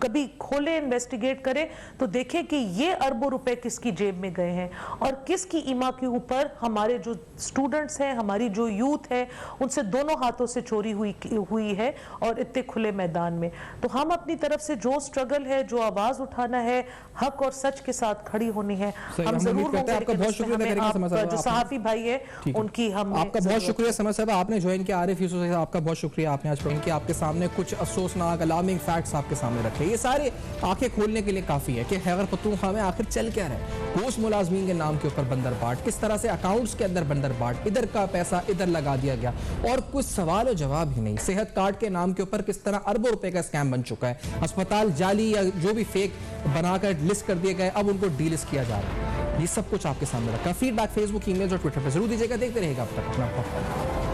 कभी खोले, इन्वेस्टिगेट करें तो देखें कि ये अरबों रुपए किसकी जेब में गए हैं और किसकी ईमा के ऊपर हमारे जो स्टूडेंट्स हैं, हमारी जो यूथ है, उनसे दोनों हाथों से चोरी हुई है और इतने खुले मैदान में। तो हम अपनी तरफ से जो स्ट्रगल है, जो आवाज उठाना है, हक और सच के साथ खड़ी होनी है, हम जरूर होंगे। आपका बहुत शुक्रिया, जो सहाफी भाई है उनकी हम आपका बहुत शुक्रिया समझ साहब, आपने ज्वाइन किया। आरिफ यूसुफ साहब आपका बहुत शुक्रिया, आपने आज ज्वाइन किया। आपके सामने कुछ अफसोसनाक अलार्मिंग फैक्ट्स आपके सामने रखे, ये सारे आंखें खोलने के लिए काफी है कि खैबर पख्तूनख्वा में आखिर चल क्या रहा है। पोस्ट मुलाजमीन के नाम के ऊपर बंदरबाट, किस तरह से अकाउंट्स के अंदर बंदरबाट, इधर का पैसा इधर लगा दिया गया और कुछ सवाल और जवाब ही नहीं। सेहत कार्ड के नाम के ऊपर किस तरह अरबों रुपए का स्कैम बन चुका है। अस्पताल जाली या जो भी फेक बनाकर लिस्ट कर दिए गए, अब उनको डीलिस्ट किया जा रहा है। ये सब कुछ आपके सामने रखा। फीडबैक फेसबुक, ईमेल और ट्विटर पर जरूर दीजिएगा। देखते रहेगा अब तक अपना